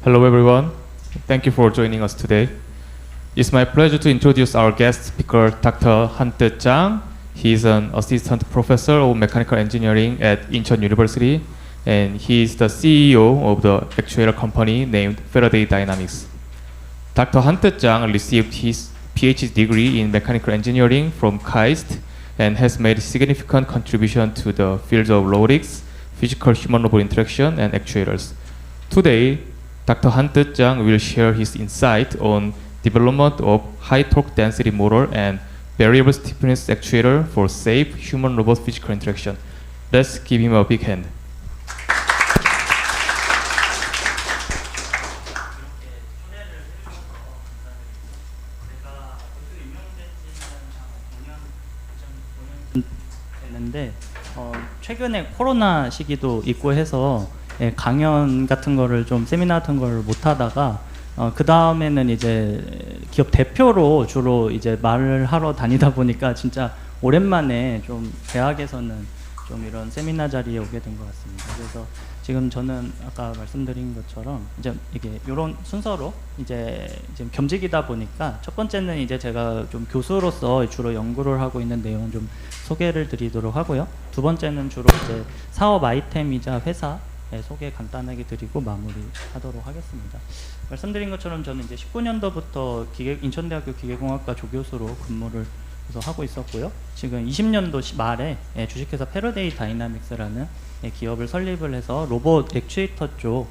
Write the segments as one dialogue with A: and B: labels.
A: Hello everyone. Thank you for joining us today. It's my pleasure to introduce our guest speaker, Dr. Han-Tae Chang. He is an assistant professor of mechanical engineering at Incheon University, and he is the CEO of the actuator company named Faraday Dynamics. Dr. Han-Tae Chang received his PhD degree in mechanical engineering from KAIST and has made significant contribution to the fields of robotics, physical human-robot interaction, and actuators. Today, Dr. Han-Tae Chang will share his insight on development of high torque density motor and variable stiffness actuator for safe human-robot physical interaction. Let's give him a big hand.
B: 됐는데 최근에 코로나 시기도 있고 해서 강연 같은 거를 좀 세미나 같은 걸 못 하다가 그 다음에는 이제 기업 대표로 주로 이제 말을 하러 다니다 보니까 진짜 오랜만에 좀 대학에서는 좀 이런 세미나 자리에 오게 된 것 같습니다. 그래서 지금 저는 아까 말씀드린 것처럼 이제 이게 이런 순서로 이제 지금 겸직이다 보니까 첫 번째는 이제 제가 좀 교수로서 주로 연구를 하고 있는 내용 좀 소개를 드리도록 하고요. 두 번째는 주로 이제 사업 아이템이자 회사 소개 간단하게 드리고 마무리하도록 하겠습니다. 말씀드린 것처럼 저는 이제 19년도부터 인천대학교 기계공학과 조교수로 근무를 계속 하고 있었고요. 지금 20년도 말에 주식회사 패러데이 다이나믹스라는 기업을 설립을 해서 로봇 액추에이터 쪽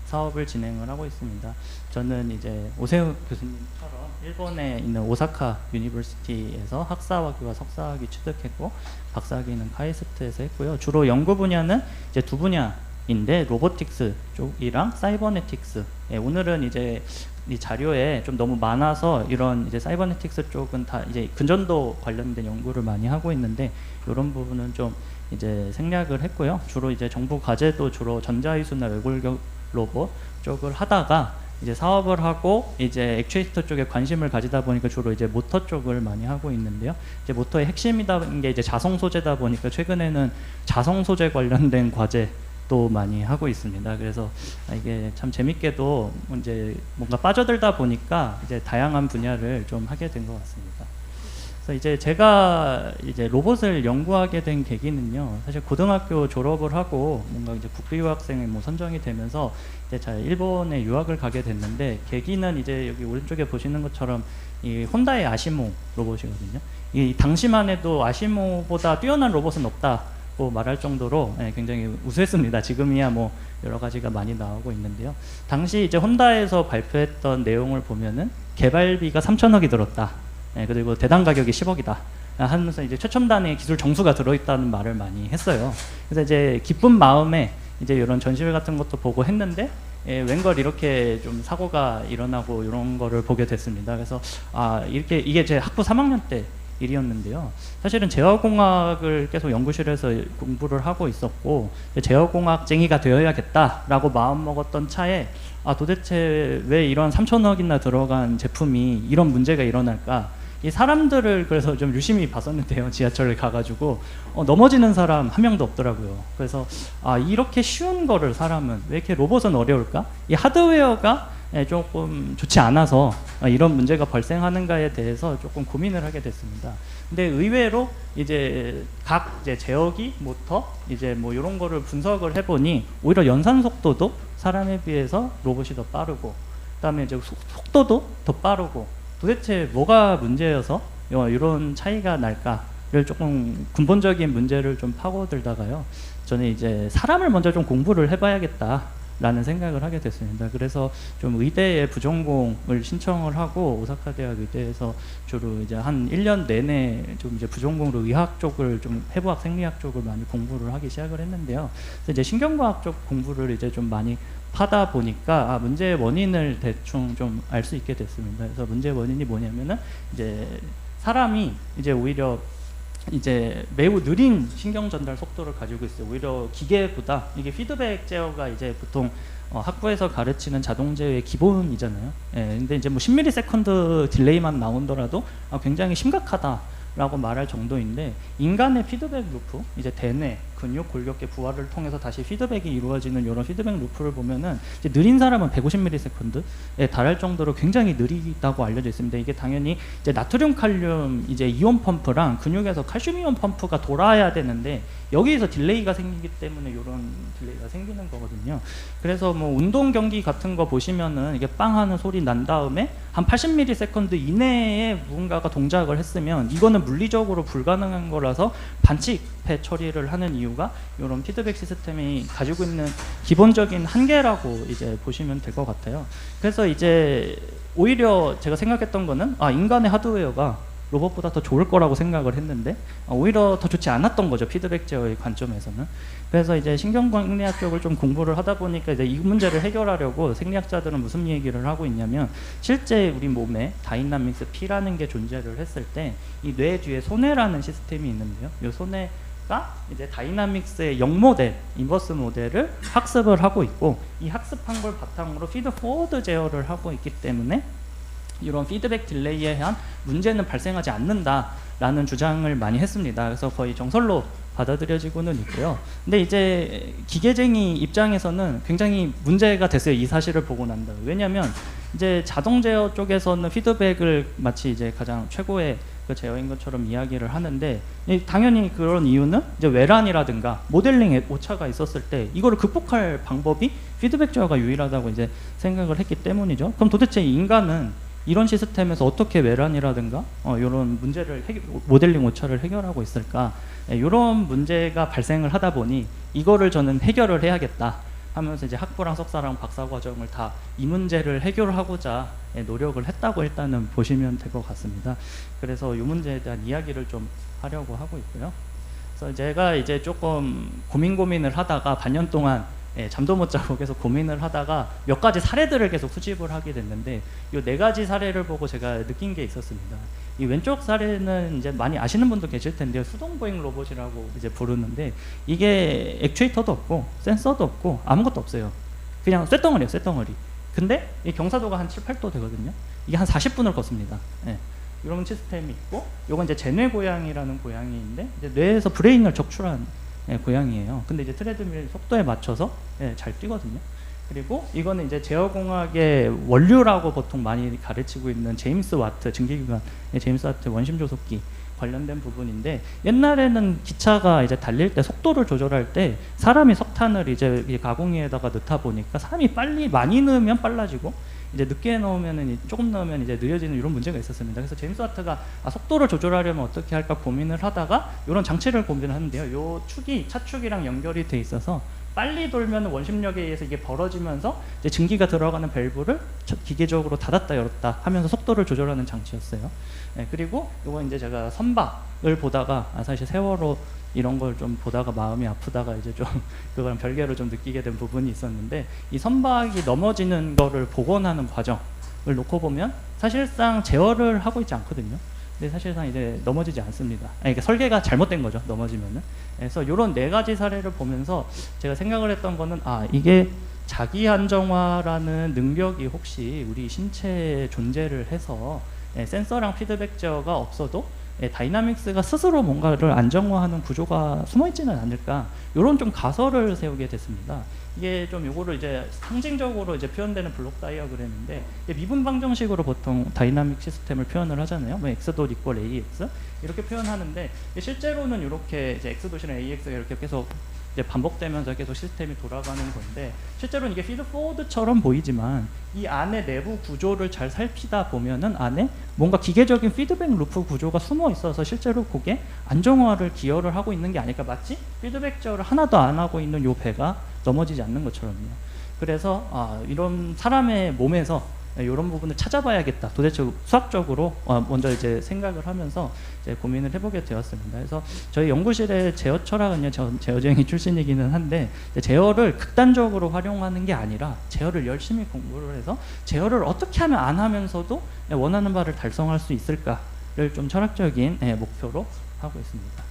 B: 사업을 진행을 하고 있습니다. 저는 이제 오세훈 교수님처럼 일본에 있는 오사카 유니버시티에서 학사학위와 석사학위 취득했고 박사학위는 카이스트에서 했고요. 주로 연구 분야는 이제 두 분야인데 로보틱스 쪽이랑 사이버네틱스. 오늘은 이제 이 자료에 좀 너무 많아서 이런 이제 사이버네틱스 쪽은 다 이제 근전도 관련된 연구를 많이 하고 있는데 이런 부분은 좀 이제 생략을 했고요. 주로 이제 정부 과제도 주로 전자이수나 외골격 로봇 쪽을 하다가 이제 사업을 하고 이제 액추에이터 쪽에 관심을 가지다 보니까 주로 이제 모터 쪽을 많이 하고 있는데요. 이제 모터의 핵심이다 게 이제 자성 소재다 보니까 최근에는 자성 소재 관련된 과제 또 많이 하고 있습니다. 그래서 이게 참 재밌게도 이제 뭔가 빠져들다 보니까 이제 다양한 분야를 좀 하게 된 것 같습니다. 그래서 이제 제가 이제 로봇을 연구하게 된 계기는요. 사실 고등학교 졸업을 하고 뭔가 이제 국비유학생에 뭐 선정이 되면서 이제 제가 일본에 유학을 가게 됐는데 계기는 이제 여기 오른쪽에 보시는 것처럼 이 혼다의 아시모 로봇이거든요. 이 당시만 해도 아시모보다 뛰어난 로봇은 없다. 말할 정도로 굉장히 우수했습니다. 지금이야 뭐 여러 가지가 많이 나오고 있는데요. 당시 이제 혼다에서 발표했던 내용을 보면은 개발비가 3천억이 들었다. 그리고 대당 가격이 10억이다. 하면서 이제 최첨단의 기술 정수가 들어있다는 말을 많이 했어요. 그래서 이제 기쁜 마음에 이제 이런 전시회 같은 것도 보고 했는데 웬걸 이렇게 좀 사고가 일어나고 이런 거를 보게 됐습니다. 그래서 이게 제 학부 3학년 때 일이었는데요. 사실은 제어공학을 계속 연구실에서 공부를 하고 있었고 제어공학쟁이가 되어야겠다라고 마음먹었던 차에 도대체 왜 이런 3천억이나 들어간 제품이 이런 문제가 일어날까? 이 사람들을 그래서 좀 유심히 봤었는데요. 지하철에 가가지고 넘어지는 사람 한 명도 없더라고요. 그래서 이렇게 쉬운 거를 사람은 왜 이렇게 로봇은 어려울까? 이 하드웨어가 조금 좋지 않아서 이런 문제가 발생하는가에 대해서 조금 고민을 하게 됐습니다. 근데 의외로 이제 각 이제 제어기, 모터, 이제 뭐 이런 거를 분석을 해보니 오히려 연산 속도도 사람에 비해서 로봇이 더 빠르고, 그다음에 이제 속도도 더 빠르고, 도대체 뭐가 문제여서 이런 차이가 날까를 조금 근본적인 문제를 좀 파고들다가요. 저는 이제 사람을 먼저 좀 공부를 해봐야겠다. 라는 생각을 하게 됐습니다. 그래서 좀 의대에 부전공을 신청을 하고 오사카 대학 의대에서 주로 이제 한 1년 내내 좀 이제 부전공으로 의학 쪽을 좀 해부학 생리학 쪽을 많이 공부를 하기 시작을 했는데요. 그래서 이제 신경과학 쪽 공부를 이제 좀 많이 하다 보니까 문제의 원인을 대충 좀 알 수 있게 됐습니다. 그래서 문제의 원인이 뭐냐면은 이제 사람이 이제 오히려 이제 매우 느린 신경 전달 속도를 가지고 있어요. 오히려 기계보다 이게 피드백 제어가 이제 보통 학부에서 가르치는 자동 제어의 기본이잖아요. 근데 이제 뭐 10ms 딜레이만 나오더라도 굉장히 심각하다라고 말할 정도인데 인간의 피드백 루프, 이제 대뇌 근육, 골격계 부하를 통해서 다시 피드백이 이루어지는 이런 피드백 루프를 보면은 이제 느린 사람은 150ms에 달할 정도로 굉장히 느리다고 알려져 있습니다. 이게 당연히 이제 나트륨 칼륨 이제 이온 펌프랑 근육에서 칼슘 이온 펌프가 돌아야 되는데 여기에서 딜레이가 생기기 때문에 이런 딜레이가 생기는 거거든요. 그래서 뭐 운동 경기 같은 거 보시면은 이게 빵 하는 소리 난 다음에 한 80ms 이내에 누군가가 동작을 했으면 이거는 물리적으로 불가능한 거라서 반칙패 처리를 하는 이유가 이런 피드백 시스템이 가지고 있는 기본적인 한계라고 이제 보시면 될 것 같아요. 그래서 이제 오히려 제가 생각했던 거는 인간의 하드웨어가 로봇보다 더 좋을 거라고 생각을 했는데 오히려 더 좋지 않았던 거죠, 피드백 제어의 관점에서는. 그래서 이제 신경광학학 쪽을 좀 공부를 하다 보니까 이제 이 문제를 해결하려고 생리학자들은 무슨 얘기를 하고 있냐면 실제 우리 몸에 다이나믹스 P라는 게 존재를 했을 때 이 뇌 뒤에 소뇌라는 시스템이 있는데요. 이 소뇌가 이제 다이나믹스의 0모델, 인버스 모델을 학습을 하고 있고 이 학습한 걸 바탕으로 피드 포워드 제어를 하고 있기 때문에 이런 피드백 딜레이에 대한 문제는 발생하지 않는다라는 주장을 많이 했습니다. 그래서 거의 정설로 받아들여지고는 있고요. 근데 이제 기계쟁이 입장에서는 굉장히 문제가 됐어요. 이 사실을 보고 난 다음에. 왜냐하면 이제 자동 제어 쪽에서는 피드백을 마치 이제 가장 최고의 그 제어인 것처럼 이야기를 하는데 당연히 그런 이유는 이제 외란이라든가 모델링에 오차가 있었을 때 이거를 극복할 방법이 피드백 제어가 유일하다고 이제 생각을 했기 때문이죠. 그럼 도대체 인간은 이런 시스템에서 어떻게 외란이라든가 이런 문제를 모델링 오차를 해결하고 있을까? 이런 문제가 발생을 하다 보니 이거를 저는 해결을 해야겠다 하면서 이제 학부랑 석사랑 박사 과정을 다 이 문제를 해결하고자 노력을 했다고 일단은 보시면 될 것 같습니다. 그래서 이 문제에 대한 이야기를 좀 하려고 하고 있고요. 그래서 제가 이제 조금 고민을 하다가 반년 동안 잠도 못 자고 계속 고민을 하다가 몇 가지 사례들을 계속 수집을 하게 됐는데 이 네 가지 사례를 보고 제가 느낀 게 있었습니다. 이 왼쪽 사례는 이제 많이 아시는 분도 계실 텐데요. 수동 보행 로봇이라고 이제 부르는데 이게 액추에이터도 없고 센서도 없고 아무것도 없어요. 그냥 쇳덩어리예요, 쇳덩어리. 근데 이 경사도가 한 7, 8도 되거든요. 이게 한 40분을 걷습니다. 이런 시스템이 있고 요건 이제 제뇌 고양이라는 고양이인데 이제 뇌에서 브레인을 적출한 고양이에요. 근데 이제 트레드밀 속도에 맞춰서 잘 뛰거든요. 그리고 이거는 이제 제어공학의 원류라고 보통 많이 가르치고 있는 제임스 와트, 증기기관 제임스 와트 원심 조속기 관련된 부분인데 옛날에는 기차가 이제 달릴 때 속도를 조절할 때 사람이 석탄을 이제 가공기에다가 넣다 보니까 사람이 많이 넣으면 빨라지고 이제 늦게 넣으면은 조금 넣으면 이제 느려지는 이런 문제가 있었습니다. 그래서 제임스 와트가 소속도를 조절하려면 어떻게 할까 고민을 하다가 이런 장치를 고민하는데요. 요 축이 차축이랑 연결이 돼 있어서 빨리 돌면 원심력에 의해서 이게 벌어지면서 이제 증기가 들어가는 밸브를 기계적으로 닫았다 열었다 하면서 속도를 조절하는 장치였어요. 그리고 이건 이제 제가 선박을 보다가 사실 세월호 이런 걸 좀 보다가 마음이 아프다가 이제 좀 그거랑 별개로 좀 느끼게 된 부분이 있었는데 이 선박이 넘어지는 거를 복원하는 과정을 놓고 보면 사실상 제어를 하고 있지 않거든요. 근데 사실상 이제 넘어지지 않습니다. 그러니까 설계가 잘못된 거죠, 넘어지면은. 그래서 이런 네 가지 사례를 보면서 제가 생각을 했던 거는 이게 자기 안정화라는 능력이 혹시 우리 신체에 존재를 해서 센서랑 피드백 제어가 없어도 다이나믹스가 스스로 뭔가를 안정화하는 구조가 숨어있지는 않을까, 이런 좀 가설을 세우게 됐습니다. 이게 좀 요거를 이제 상징적으로 이제 표현되는 블록 다이어그램인데 미분 방정식으로 보통 다이나믹 시스템을 표현을 하잖아요. 뭐 x 도 이퀄 ax 이렇게 표현하는데 실제로는 이렇게 이제 x 도시랑 ax가 이렇게 계속 이제 반복되면서 계속 시스템이 돌아가는 건데 실제로는 이게 피드 포워드처럼 보이지만 이 안에 내부 구조를 잘 살피다 보면은 안에 뭔가 기계적인 피드백 루프 구조가 숨어 있어서 실제로 그게 안정화를 기여를 하고 있는 게 아닐까. 마치 피드백 제어를 하나도 안 하고 있는 요 배가 넘어지지 않는 것처럼요. 그래서 이런 사람의 몸에서 이런 부분을 찾아봐야겠다. 도대체 수학적으로 먼저 이제 생각을 하면서 이제 고민을 해보게 되었습니다. 그래서 저희 연구실의 제어 철학은요, 전 제어쟁이 출신이기는 한데 제어를 극단적으로 활용하는 게 아니라 제어를 열심히 공부를 해서 제어를 어떻게 하면 안 하면서도 원하는 바를 달성할 수 있을까를 좀 철학적인 목표로 하고 있습니다.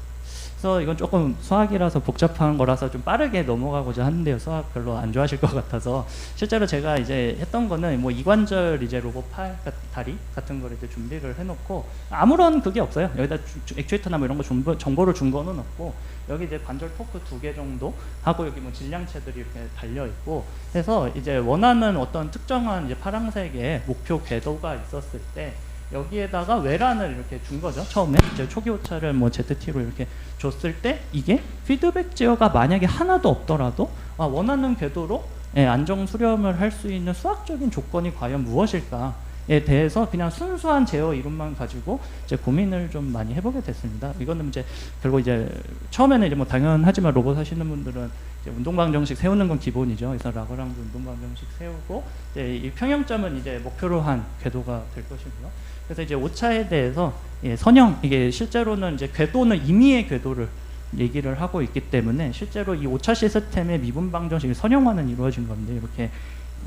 B: 그래서 이건 조금 수학이라서 복잡한 거라서 좀 빠르게 넘어가고자 하는데요. 수학 별로 안 좋아하실 것 같아서 실제로 제가 이제 했던 거는 뭐 이관절 이제 로봇 팔 다리 같은 걸 이제 준비를 해놓고 아무런 그게 없어요. 여기다 액추에이터나 뭐 이런 거 정보를 준 거는 없고 여기 이제 관절 토크 2개 정도 하고 여기 뭐 질량체들이 이렇게 달려 있고 해서 이제 원하는 어떤 특정한 이제 파란색의 목표 궤도가 있었을 때 여기에다가 외란을 이렇게 준 거죠. 처음에 이제 초기 오차를 뭐 ZT로 이렇게 줬을 때 이게 피드백 제어가 만약에 하나도 없더라도 원하는 궤도로 안정 수렴을 할 수 있는 수학적인 조건이 과연 무엇일까에 대해서 그냥 순수한 제어 이론만 가지고 이제 고민을 좀 많이 해보게 됐습니다. 이거는 이제 결국 이제 처음에는 이제 뭐 당연하지만 로봇 하시는 분들은 이제 운동방정식 세우는 건 기본이죠. 그래서 라그랑주 운동방정식 세우고 이제 이 평형점은 이제 목표로 한 궤도가 될 것이고요. 그래서 이제 오차에 대해서 선형 이게 실제로는 이제 궤도는 임의의 궤도를 얘기를 하고 있기 때문에 실제로 이 오차 시스템의 미분 방정식이 선형화는 이루어진 건데 이렇게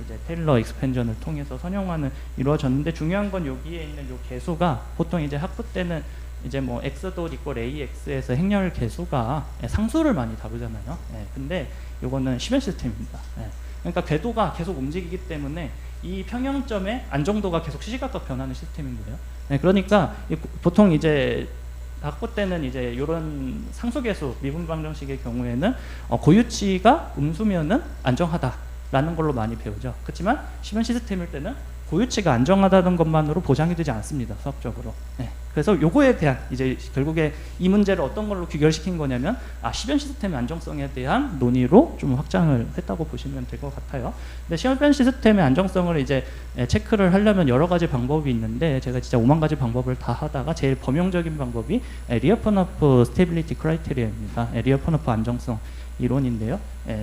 B: 이제 테일러 익스펜전을 통해서 선형화는 이루어졌는데 중요한 건 여기에 있는 요 개수가 보통 이제 학부 때는 이제 뭐 x도 이꼴 ax에서 행렬 개수가 상수를 많이 다루잖아요. 근데 요거는 시변 시스템입니다. 그러니까 궤도가 계속 움직이기 때문에 이 평형점의 안정도가 계속 시시각각 변하는 시스템인 거예요. 그러니까 보통 이제 학부 때는 이제 이런 상수계수 미분 방정식의 경우에는 고유치가 음수면은 안정하다라는 걸로 많이 배우죠. 그렇지만 시변 시스템일 때는 고유치가 안정하다는 것만으로 보장이 되지 않습니다. 수학적으로. 그래서 요거에 대한 이제 결국에 이 문제를 어떤 걸로 귀결시킨 거냐면 시변 시스템의 안정성에 대한 논의로 좀 확장을 했다고 보시면 될 것 같아요. 근데 시변 시스템의 안정성을 이제 체크를 하려면 여러 가지 방법이 있는데 제가 진짜 5만 가지 방법을 다 하다가 제일 범용적인 방법이 리어퍼너프 스테빌리티 크라이테리아입니다. 리어퍼너프 안정성 이론인데요.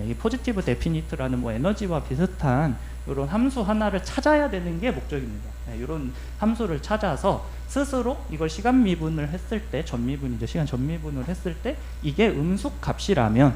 B: 이 포지티브 데피니트라는 뭐 에너지와 비슷한 이런 함수 하나를 찾아야 되는 게 목적입니다. 이런 함수를 찾아서 스스로 이걸 시간 미분을 했을 때 전미분이죠. 시간 전미분을 했을 때 이게 음수값이라면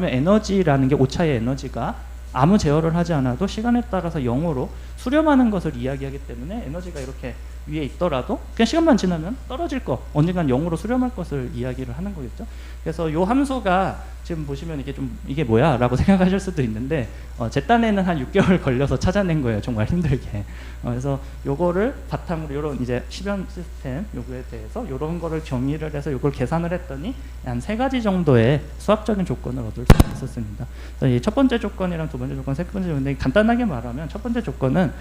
B: 에너지라는 게 오차의 에너지가 아무 제어를 하지 않아도 시간에 따라서 0으로 수렴하는 것을 이야기하기 때문에 에너지가 이렇게 위에 있더라도 그냥 시간만 지나면 떨어질 거 언젠간 0으로 수렴할 것을 이야기를 하는 거겠죠. 그래서 요 함수가 지금 보시면 이게 뭐야 라고 생각하실 수도 있는데 제 딴에는 한 6개월 걸려서 찾아낸 거예요. 정말 힘들게. 그래서 요거를 바탕으로 요런 이제 시변 시스템 요거에 대해서 요런 거를 정의를 해서 요걸 계산을 했더니 한 3가지 정도의 수학적인 조건을 얻을 수 있었습니다. 그래서 이 첫 번째 조건이랑 두 번째 조건, 세 번째 조건인데 간단하게 말하면 첫 번째 조건은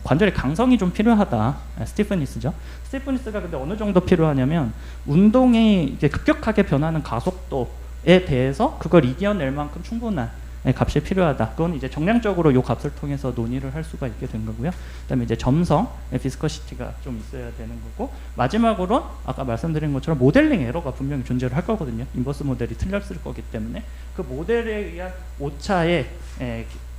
B: 관절의 강성이 좀 필요하다. 스티프니스죠. 스티프니스가 근데 어느 정도 필요하냐면 운동이 이제 급격하게 변하는 가속도에 대해서 그걸 이겨낼 만큼 충분한 값이 필요하다. 그건 이제 정량적으로 요 값을 통해서 논의를 할 수가 있게 된 거고요. 그다음에 이제 점성, 비스커시티가 좀 있어야 되는 거고 마지막으로 아까 말씀드린 것처럼 모델링 에러가 분명히 존재를 할 거거든요. 인버스 모델이 틀렸을 거기 때문에 그 모델에 의한 오차의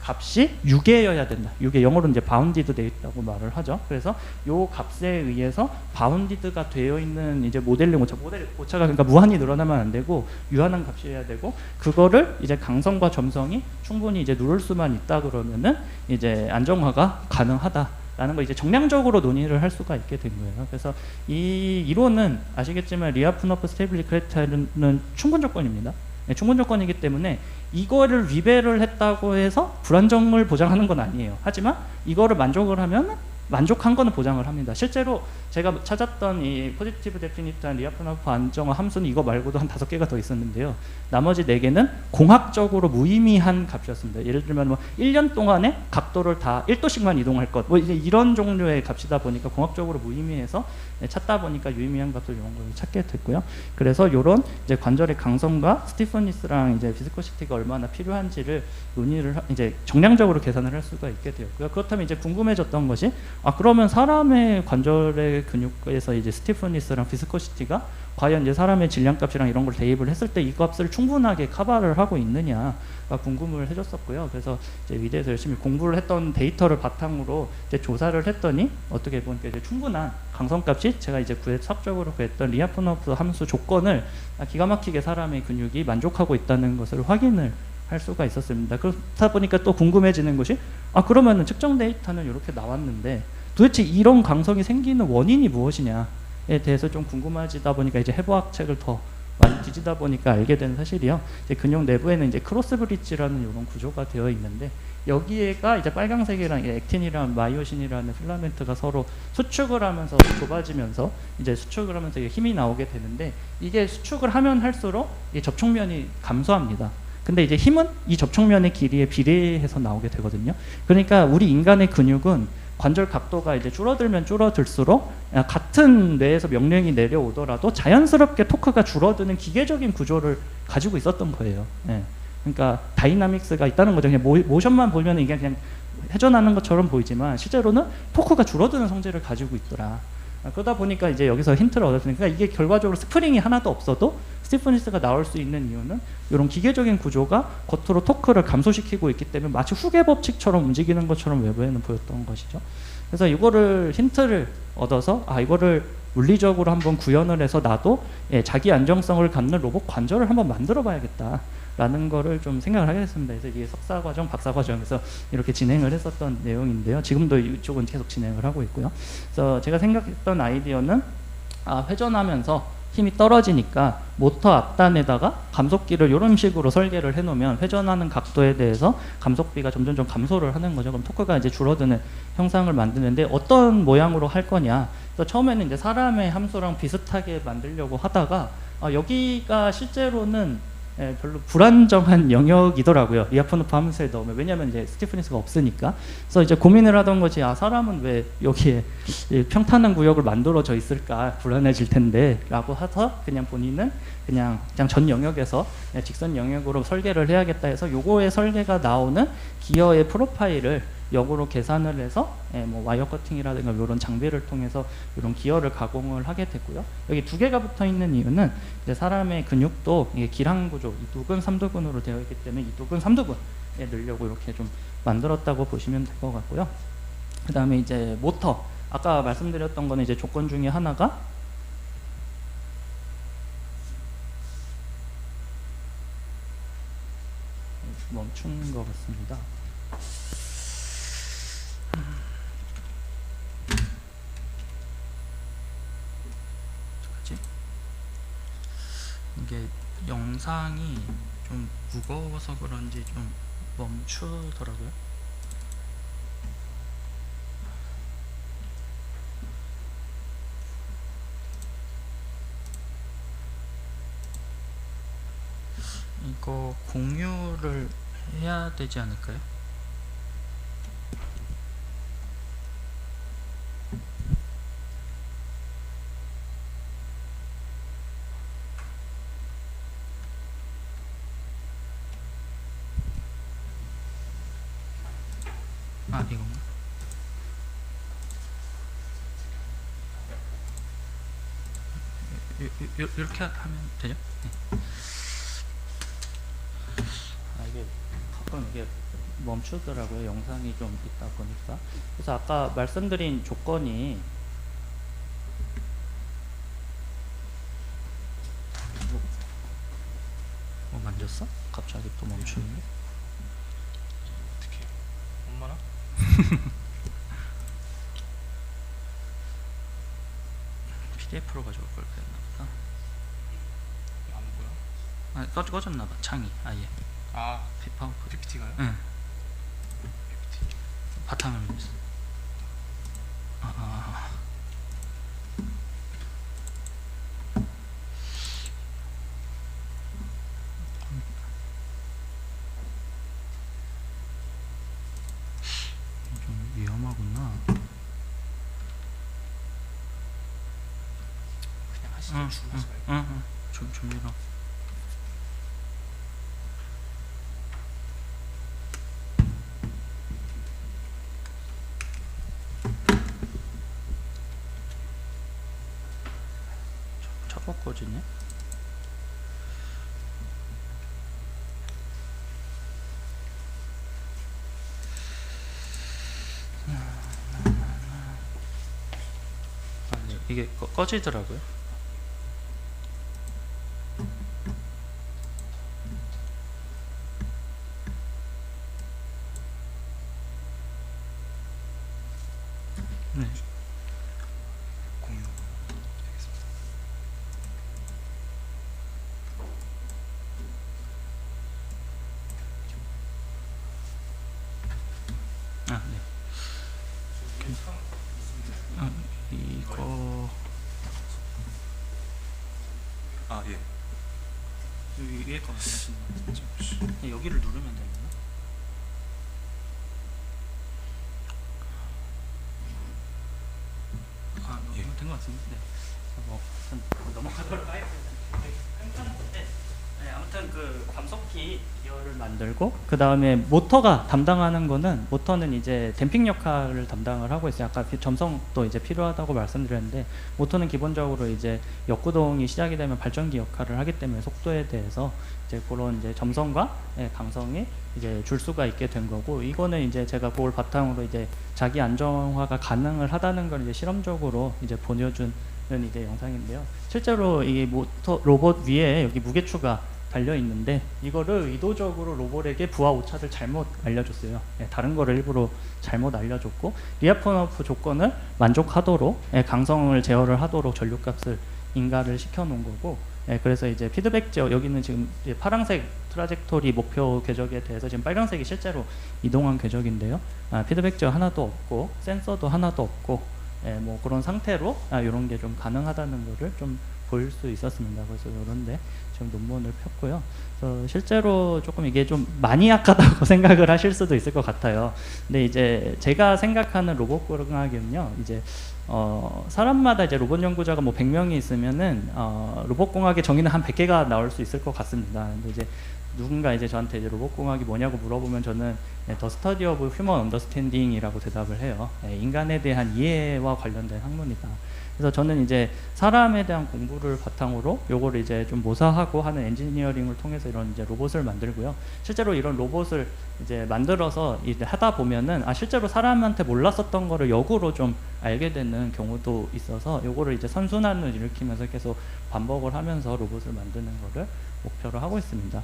B: 값이 6이어야 된다. 6에 영어로 이제 바운디드 되어 있다고 말을 하죠. 그래서 요 값에 의해서 바운디드가 되어 있는 이제 모델링 오차가 그러니까 무한히 늘어나면 안 되고 유한한 값이어야 되고 그거를 이제 강성과 점성이 충분히 이제 누를 수만 있다 그러면은 이제 안정화가 가능하다라는 거 이제 정량적으로 논의를 할 수가 있게 된 거예요. 그래서 이 이론은 아시겠지만 리아프너프 스테빌리티 크라이테리아는 충분 조건입니다. 충분 조건이기 때문에 이거를 위배를 했다고 해서 불안정을 보장하는 건 아니에요. 하지만 이거를 만족을 하면 만족한 거는 보장을 합니다. 실제로 제가 찾았던 이 포지티브 데피니트한 리아프너프 안정화 함수는 이거 말고도 한 5개가 더 있었는데요. 나머지 4개는 공학적으로 무의미한 값이었습니다. 예를 들면 뭐 1년 동안에 각도를 다 1도씩만 이동할 것, 뭐 이제 이런 종류의 값이다 보니까 공학적으로 무의미해서 찾다 보니까 유의미한 값을 이런 걸 찾게 됐고요. 그래서 이런 이제 관절의 강성과 스티프니스랑 이제 비스코시티가 얼마나 필요한지를 논의를 이제 정량적으로 계산을 할 수가 있게 되었고요. 그렇다면 이제 궁금해졌던 것이 그러면 사람의 관절의 근육에서 이제 스티프니스랑 비스코시티가 과연 이제 사람의 질량값이랑 이런 걸 대입을 했을 때 이 값을 충분하게 커버를 하고 있느냐가 궁금을 해줬었고요. 그래서 이제 위대에서 열심히 공부를 했던 데이터를 바탕으로 이제 조사를 했더니 어떻게 보니까 이제 충분한 강성값이 제가 이제 수학적으로 구했던 리아프너프 함수 조건을 기가 막히게 사람의 근육이 만족하고 있다는 것을 확인을 할 수가 있었습니다. 그렇다 보니까 또 궁금해지는 것이 그러면은 측정 데이터는 이렇게 나왔는데 도대체 이런 강성이 생기는 원인이 무엇이냐에 대해서 좀 궁금해지다 보니까 이제 해부학 책을 더 많이 뒤지다 보니까 알게 된 사실이요. 이제 근육 내부에는 이제 크로스 브릿지라는 이런 구조가 되어 있는데 여기에가 이제 빨강색이랑 액틴이랑 마이오신이라는 필라멘트가 서로 수축을 하면서 좁아지면서 이제 수축을 하면서 힘이 나오게 되는데 이게 수축을 하면 할수록 이 접촉면이 감소합니다. 근데 이제 힘은 이 접촉면의 길이에 비례해서 나오게 되거든요. 그러니까 우리 인간의 근육은 관절 각도가 이제 줄어들면 줄어들수록 같은 뇌에서 명령이 내려오더라도 자연스럽게 토크가 줄어드는 기계적인 구조를 가지고 있었던 거예요. 예. 그러니까 다이나믹스가 있다는 거죠. 그냥 모션만 보면 이게 그냥 회전하는 것처럼 보이지만 실제로는 토크가 줄어드는 성질을 가지고 있더라. 그러다 보니까 이제 여기서 힌트를 얻었으니까 이게 결과적으로 스프링이 하나도 없어도 스티프니스가 나올 수 있는 이유는 이런 기계적인 구조가 겉으로 토크를 감소시키고 있기 때문에 마치 후계 법칙처럼 움직이는 것처럼 외부에는 보였던 것이죠. 그래서 이거를 힌트를 얻어서 이거를 물리적으로 한번 구현을 해서 나도 자기 안정성을 갖는 로봇 관절을 한번 만들어 봐야겠다 라는 거를 좀 생각을 하게 됐습니다. 그래서 이게 석사과정, 박사과정에서 이렇게 진행을 했었던 내용인데요. 지금도 이쪽은 계속 진행을 하고 있고요. 그래서 제가 생각했던 아이디어는 회전하면서 힘이 떨어지니까 모터 앞단에다가 감속기를 이런 식으로 설계를 해놓으면 회전하는 각도에 대해서 감속비가 점점 감소를 하는 거죠. 그럼 토크가 이제 줄어드는 형상을 만드는데 어떤 모양으로 할 거냐. 그래서 처음에는 이제 사람의 함수랑 비슷하게 만들려고 하다가 여기가 실제로는 별로 불안정한 영역이더라고요. 리아포노프 함수에 넣으면. 왜냐하면 이제 스티프니스가 없으니까. 그래서 이제 고민을 하던 것이 사람은 왜 여기에 평탄한 구역을 만들어져 있을까 불안해질 텐데 라고 해서 그냥 본인은 그냥 전 영역에서 직선 영역으로 설계를 해야겠다 해서 요거의 설계가 나오는 기어의 프로파일을 역으로 계산을 해서 뭐 와이어 커팅이라든가 이런 장비를 통해서 이런 기어를 가공을 하게 됐고요. 여기 두 개가 붙어 있는 이유는 이제 사람의 근육도 이게 기랑 구조, 2두근, 3두근으로 되어 있기 때문에 2두근, 3두근에 넣으려고 이렇게 좀 만들었다고 보시면 될 것 같고요. 그 다음에 이제 모터, 아까 말씀드렸던 거는 이제 조건 중에 하나가 멈춘 것 같습니다. 이게 영상이 좀 무거워서 그런지 좀 멈추더라고요. 이거 공유를 해야 되지 않을까요? 이건가? 이렇게 하면 되죠? 네. 이게 가끔 이게 멈추더라고요. 영상이 좀 있다 보니까. 그래서 아까 말씀드린 조건이 뭐 만졌어? 갑자기 또 멈추는데?
C: 어떻게 엄마나?
B: PDF로 가져올 걸 그랬나 보다.
C: 안 보여?
B: 꺼졌나 봐. 창이 아예. 파워포인트.
C: PPT가요?
B: 응.
C: PPT.
B: 바탕을 위해서. 좀 위험하구나.
C: 그냥 하시죠. 주문하지 말고.
B: 준비로. 자꾸 꺼지네. 네, 이게 꺼지더라고요. 네.
C: 공유 되겠습니다. 아 예. 여기 위에 거 말씀하시는 거 같은데 여기를 누르면 되나? 아 예. 된것 같은데. 네.
B: 뭐 넘어가도록 하겠습니다. 네, 아무튼 그 감속기 기어를 만들고 그 다음에 모터가 담당하는 거는 모터는 이제 댐핑 역할을 담당을 하고 있어요. 아까 점성도 이제 필요하다고 말씀드렸는데 모터는 기본적으로 이제 역구동이 시작이 되면 발전기 역할을 하기 때문에 속도에 대해서 이제 그런 이제 점성과 강성이 이제 줄 수가 있게 된 거고 이거는 이제 제가 그걸 바탕으로 이제 자기 안정화가 가능을 하다는 걸 이제 실험적으로 이제 보여준 이제 영상인데요. 실제로 이 모터 로봇 위에 여기 무게추가 달려 있는데 이거를 의도적으로 로봇에게 부하 오차를 잘못 알려줬어요. 다른 거를 일부러 잘못 알려줬고 리아폰오프 조건을 만족하도록 강성을 제어를 하도록 전류값을 인가를 시켜놓은 거고 그래서 이제 피드백 제어 여기는 지금 이제 파란색 트라젝토리 목표 궤적에 대해서 지금 빨간색이 실제로 이동한 궤적인데요. 피드백 제어 하나도 없고 센서도 하나도 없고 뭐 그런 상태로 이런 게 좀 가능하다는 거를 좀 보일 수 있었습니다. 그래서 이런데 지금 논문을 폈고요. 그래서 실제로 조금 이게 좀 마니악하다고 생각을 하실 수도 있을 것 같아요. 근데 이제 제가 생각하는 로봇 공학은요, 이제 사람마다 이제 로봇 연구자가 뭐 100명이 있으면은 로봇 공학의 정의는 한 100개가 나올 수 있을 것 같습니다. 근데 이제 누군가 이제 저한테 이제 로봇 공학이 뭐냐고 물어보면 저는 The Study of Human Understanding이라고 대답을 해요. 인간에 대한 이해와 관련된 학문이다. 그래서 저는 이제 사람에 대한 공부를 바탕으로 요거를 이제 좀 모사하고 하는 엔지니어링을 통해서 이런 이제 로봇을 만들고요. 실제로 이런 로봇을 이제 만들어서 이제 하다 보면은 실제로 사람한테 몰랐었던 거를 역으로 좀 알게 되는 경우도 있어서 요거를 이제 선순환을 일으키면서 계속 반복을 하면서 로봇을 만드는 거를 목표로 하고 있습니다.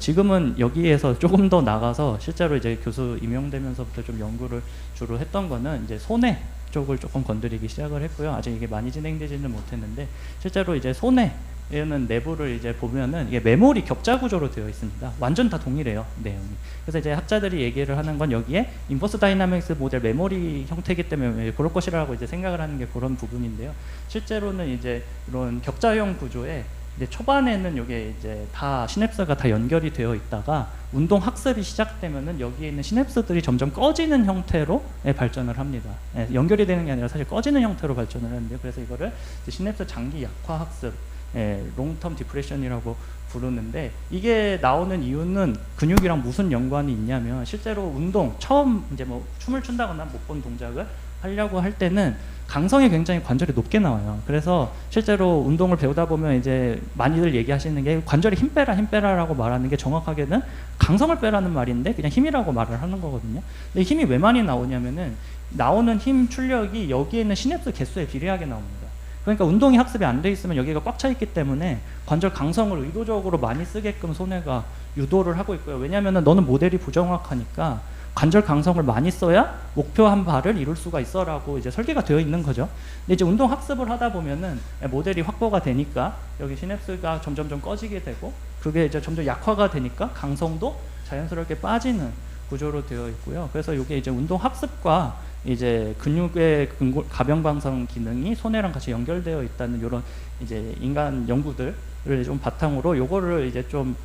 B: 지금은 여기에서 조금 더 나가서 실제로 이제 교수 임용되면서부터 좀 연구를 주로 했던 거는 이제 손해 쪽을 조금 건드리기 시작을 했고요. 아직 이게 많이 진행되지는 못했는데 실제로 이제 손해에는 내부를 이제 보면은 이게 메모리 격자 구조로 되어 있습니다. 완전 다 동일해요, 내용이. 그래서 이제 학자들이 얘기를 하는 건 여기에 인버스 다이나믹스 모델 메모리 형태이기 때문에 그럴 것이라고 이제 생각을 하는 게 그런 부분인데요. 실제로는 이제 이런 격자형 구조에 이제 초반에는 이게 이제 다 시냅스가 다 연결이 되어 있다가 운동 학습이 시작되면은 여기에 있는 시냅스들이 점점 꺼지는 형태로 발전을 합니다. 연결이 되는 게 아니라 사실 꺼지는 형태로 발전을 하는데요. 그래서 이거를 시냅스 장기 약화 학습, 롱텀 디프레션이라고 부르는데 이게 나오는 이유는 근육이랑 무슨 연관이 있냐면 실제로 운동 처음 이제 뭐 춤을 춘다거나 못 본 동작을 하려고 할 때는 강성이 굉장히 관절이 높게 나와요. 그래서 실제로 운동을 배우다 보면 이제 많이들 얘기하시는 게 관절에 힘 빼라라고 말하는 게 정확하게는 강성을 빼라는 말인데 그냥 힘이라고 말을 하는 거거든요. 근데 힘이 왜 많이 나오냐면은 나오는 힘 출력이 여기에 있는 시냅스 개수에 비례하게 나옵니다. 그러니까 운동이 학습이 안 돼 있으면 여기가 꽉 차 있기 때문에 관절 강성을 의도적으로 많이 쓰게끔 손해가 유도를 하고 있고요. 왜냐하면은 너는 모델이 부정확하니까 관절 강성을 많이 써야 목표한 바를 이룰 수가 있어라고 이제 설계가 되어 있는 거죠. 근데 이제 운동 학습을 하다 보면은 모델이 확보가 되니까 여기 시냅스가 점점 꺼지게 되고 그게 이제 점점 약화가 되니까 강성도 자연스럽게 빠지는 구조로 되어 있고요. 그래서 이게 이제 운동 학습과 이제 근육의 가변 방성 기능이 손해랑 같이 연결되어 있다는 이런 이제 인간 연구들을 좀 바탕으로 요거를 이제 좀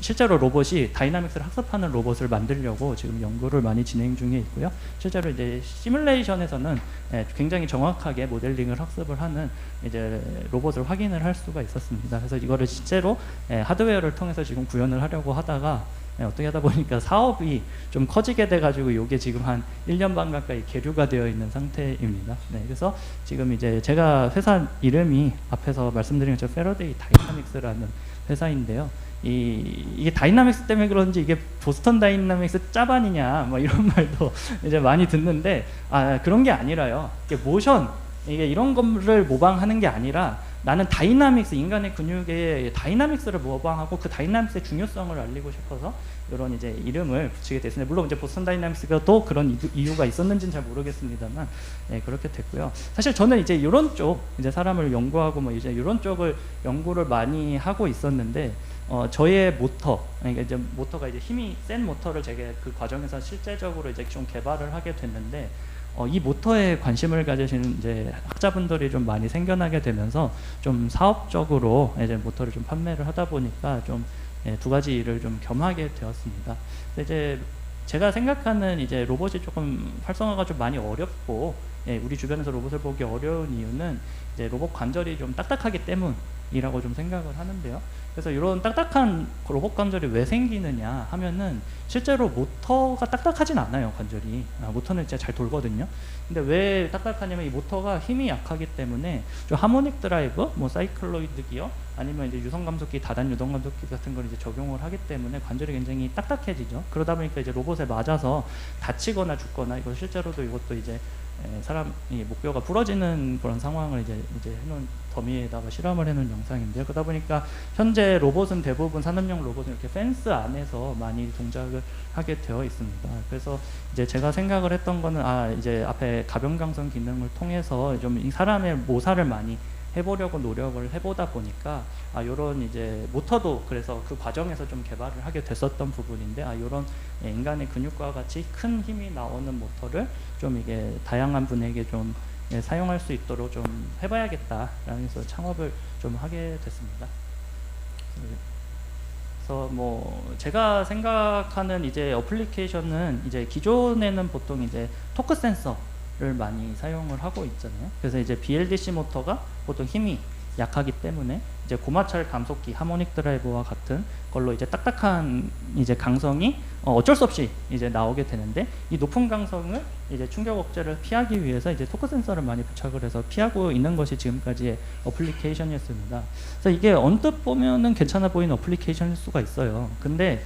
B: 실제로 로봇이 다이나믹스를 학습하는 로봇을 만들려고 지금 연구를 많이 진행 중에 있고요. 실제로 이제 시뮬레이션에서는 굉장히 정확하게 모델링을 학습을 하는 이제 로봇을 확인을 할 수가 있었습니다. 그래서 이거를 실제로 하드웨어를 통해서 지금 구현을 하려고 하다가 어떻게 하다 보니까 사업이 좀 커지게 돼가지고 이게 지금 한 1년 반 가까이 계류가 되어 있는 상태입니다. 그래서 지금 이제 제가 회사 이름이 앞에서 말씀드린 것처럼 패러데이 다이나믹스라는 회사인데요. 이게 다이나믹스 때문에 그런지 이게 보스턴 다이나믹스 짜반이냐 뭐 이런 말도 이제 많이 듣는데 그런 게 아니라요. 이게 모션 이게 이런 거를 모방하는 게 아니라 나는 다이나믹스 인간의 근육의 다이나믹스를 모방하고 그 다이나믹스의 중요성을 알리고 싶어서 이런 이제 이름을 붙이게 됐습니다. 물론 이제 보스턴 다이나믹스가 또 그런 이유가 있었는지는 잘 모르겠습니다만 그렇게 됐고요. 사실 저는 이제 이런 쪽 이제 사람을 연구하고 뭐 이제 이런 쪽을 연구를 많이 하고 있었는데 저의 모터 그러니까 이제 모터가 이제 힘이 센 모터를 제가 그 과정에서 실제적으로 이제 좀 개발을 하게 됐는데 이 모터에 관심을 가지시는 이제 학자분들이 좀 많이 생겨나게 되면서 좀 사업적으로 이제 모터를 좀 판매를 하다 보니까 좀 두 가지 일을 좀 겸하게 되었습니다. 근데 이제 제가 생각하는 이제 로봇이 조금 활성화가 좀 많이 어렵고 우리 주변에서 로봇을 보기 어려운 이유는 이제 로봇 관절이 좀 딱딱하기 때문이라고 좀 생각을 하는데요. 그래서 이런 딱딱한 로봇 관절이 왜 생기느냐 하면은 실제로 모터가 딱딱하진 않아요. 관절이 모터는 진짜 잘 돌거든요. 근데 왜 딱딱하냐면 이 모터가 힘이 약하기 때문에 좀 하모닉 드라이브, 뭐 사이클로이드 기어 아니면 이제 유선 감속기, 다단 유동 감속기 같은 걸 이제 적용을 하기 때문에 관절이 굉장히 딱딱해지죠. 그러다 보니까 이제 로봇에 맞아서 다치거나 죽거나 이거 실제로도 이것도 이제 사람이 목뼈가 부러지는 그런 상황을 이제 해놓은 더미에다가 실험을 해놓은 영상인데요. 그러다 보니까 현재 로봇은 대부분 산업용 로봇은 이렇게 펜스 안에서 많이 동작을 하게 되어 있습니다. 그래서 이제 제가 생각을 했던 거는 이제 앞에 가변강성 기능을 통해서 좀 이 사람의 모사를 많이 해보려고 노력을 해보다 보니까 요런 이제 모터도 그래서 그 과정에서 좀 개발을 하게 됐었던 부분인데 요런 인간의 근육과 같이 큰 힘이 나오는 모터를 좀 이게 다양한 분에게 좀 사용할 수 있도록 좀 해봐야겠다라는 해서 창업을 좀 하게 됐습니다. 그래서 뭐 제가 생각하는 이제 어플리케이션은 이제 기존에는 보통 이제 토크 센서를 많이 사용을 하고 있잖아요. 그래서 이제 BLDC 모터가 보통 힘이 약하기 때문에 이제 고마찰 감속기, 하모닉 드라이브와 같은 걸로 이제 딱딱한 이제 강성이 어쩔 수 없이 이제 나오게 되는데 이 높은 강성을 이제 충격 억제를 피하기 위해서 이제 토크 센서를 많이 부착을 해서 피하고 있는 것이 지금까지의 어플리케이션이었습니다. 그래서 이게 언뜻 보면은 괜찮아 보이는 어플리케이션일 수가 있어요. 근데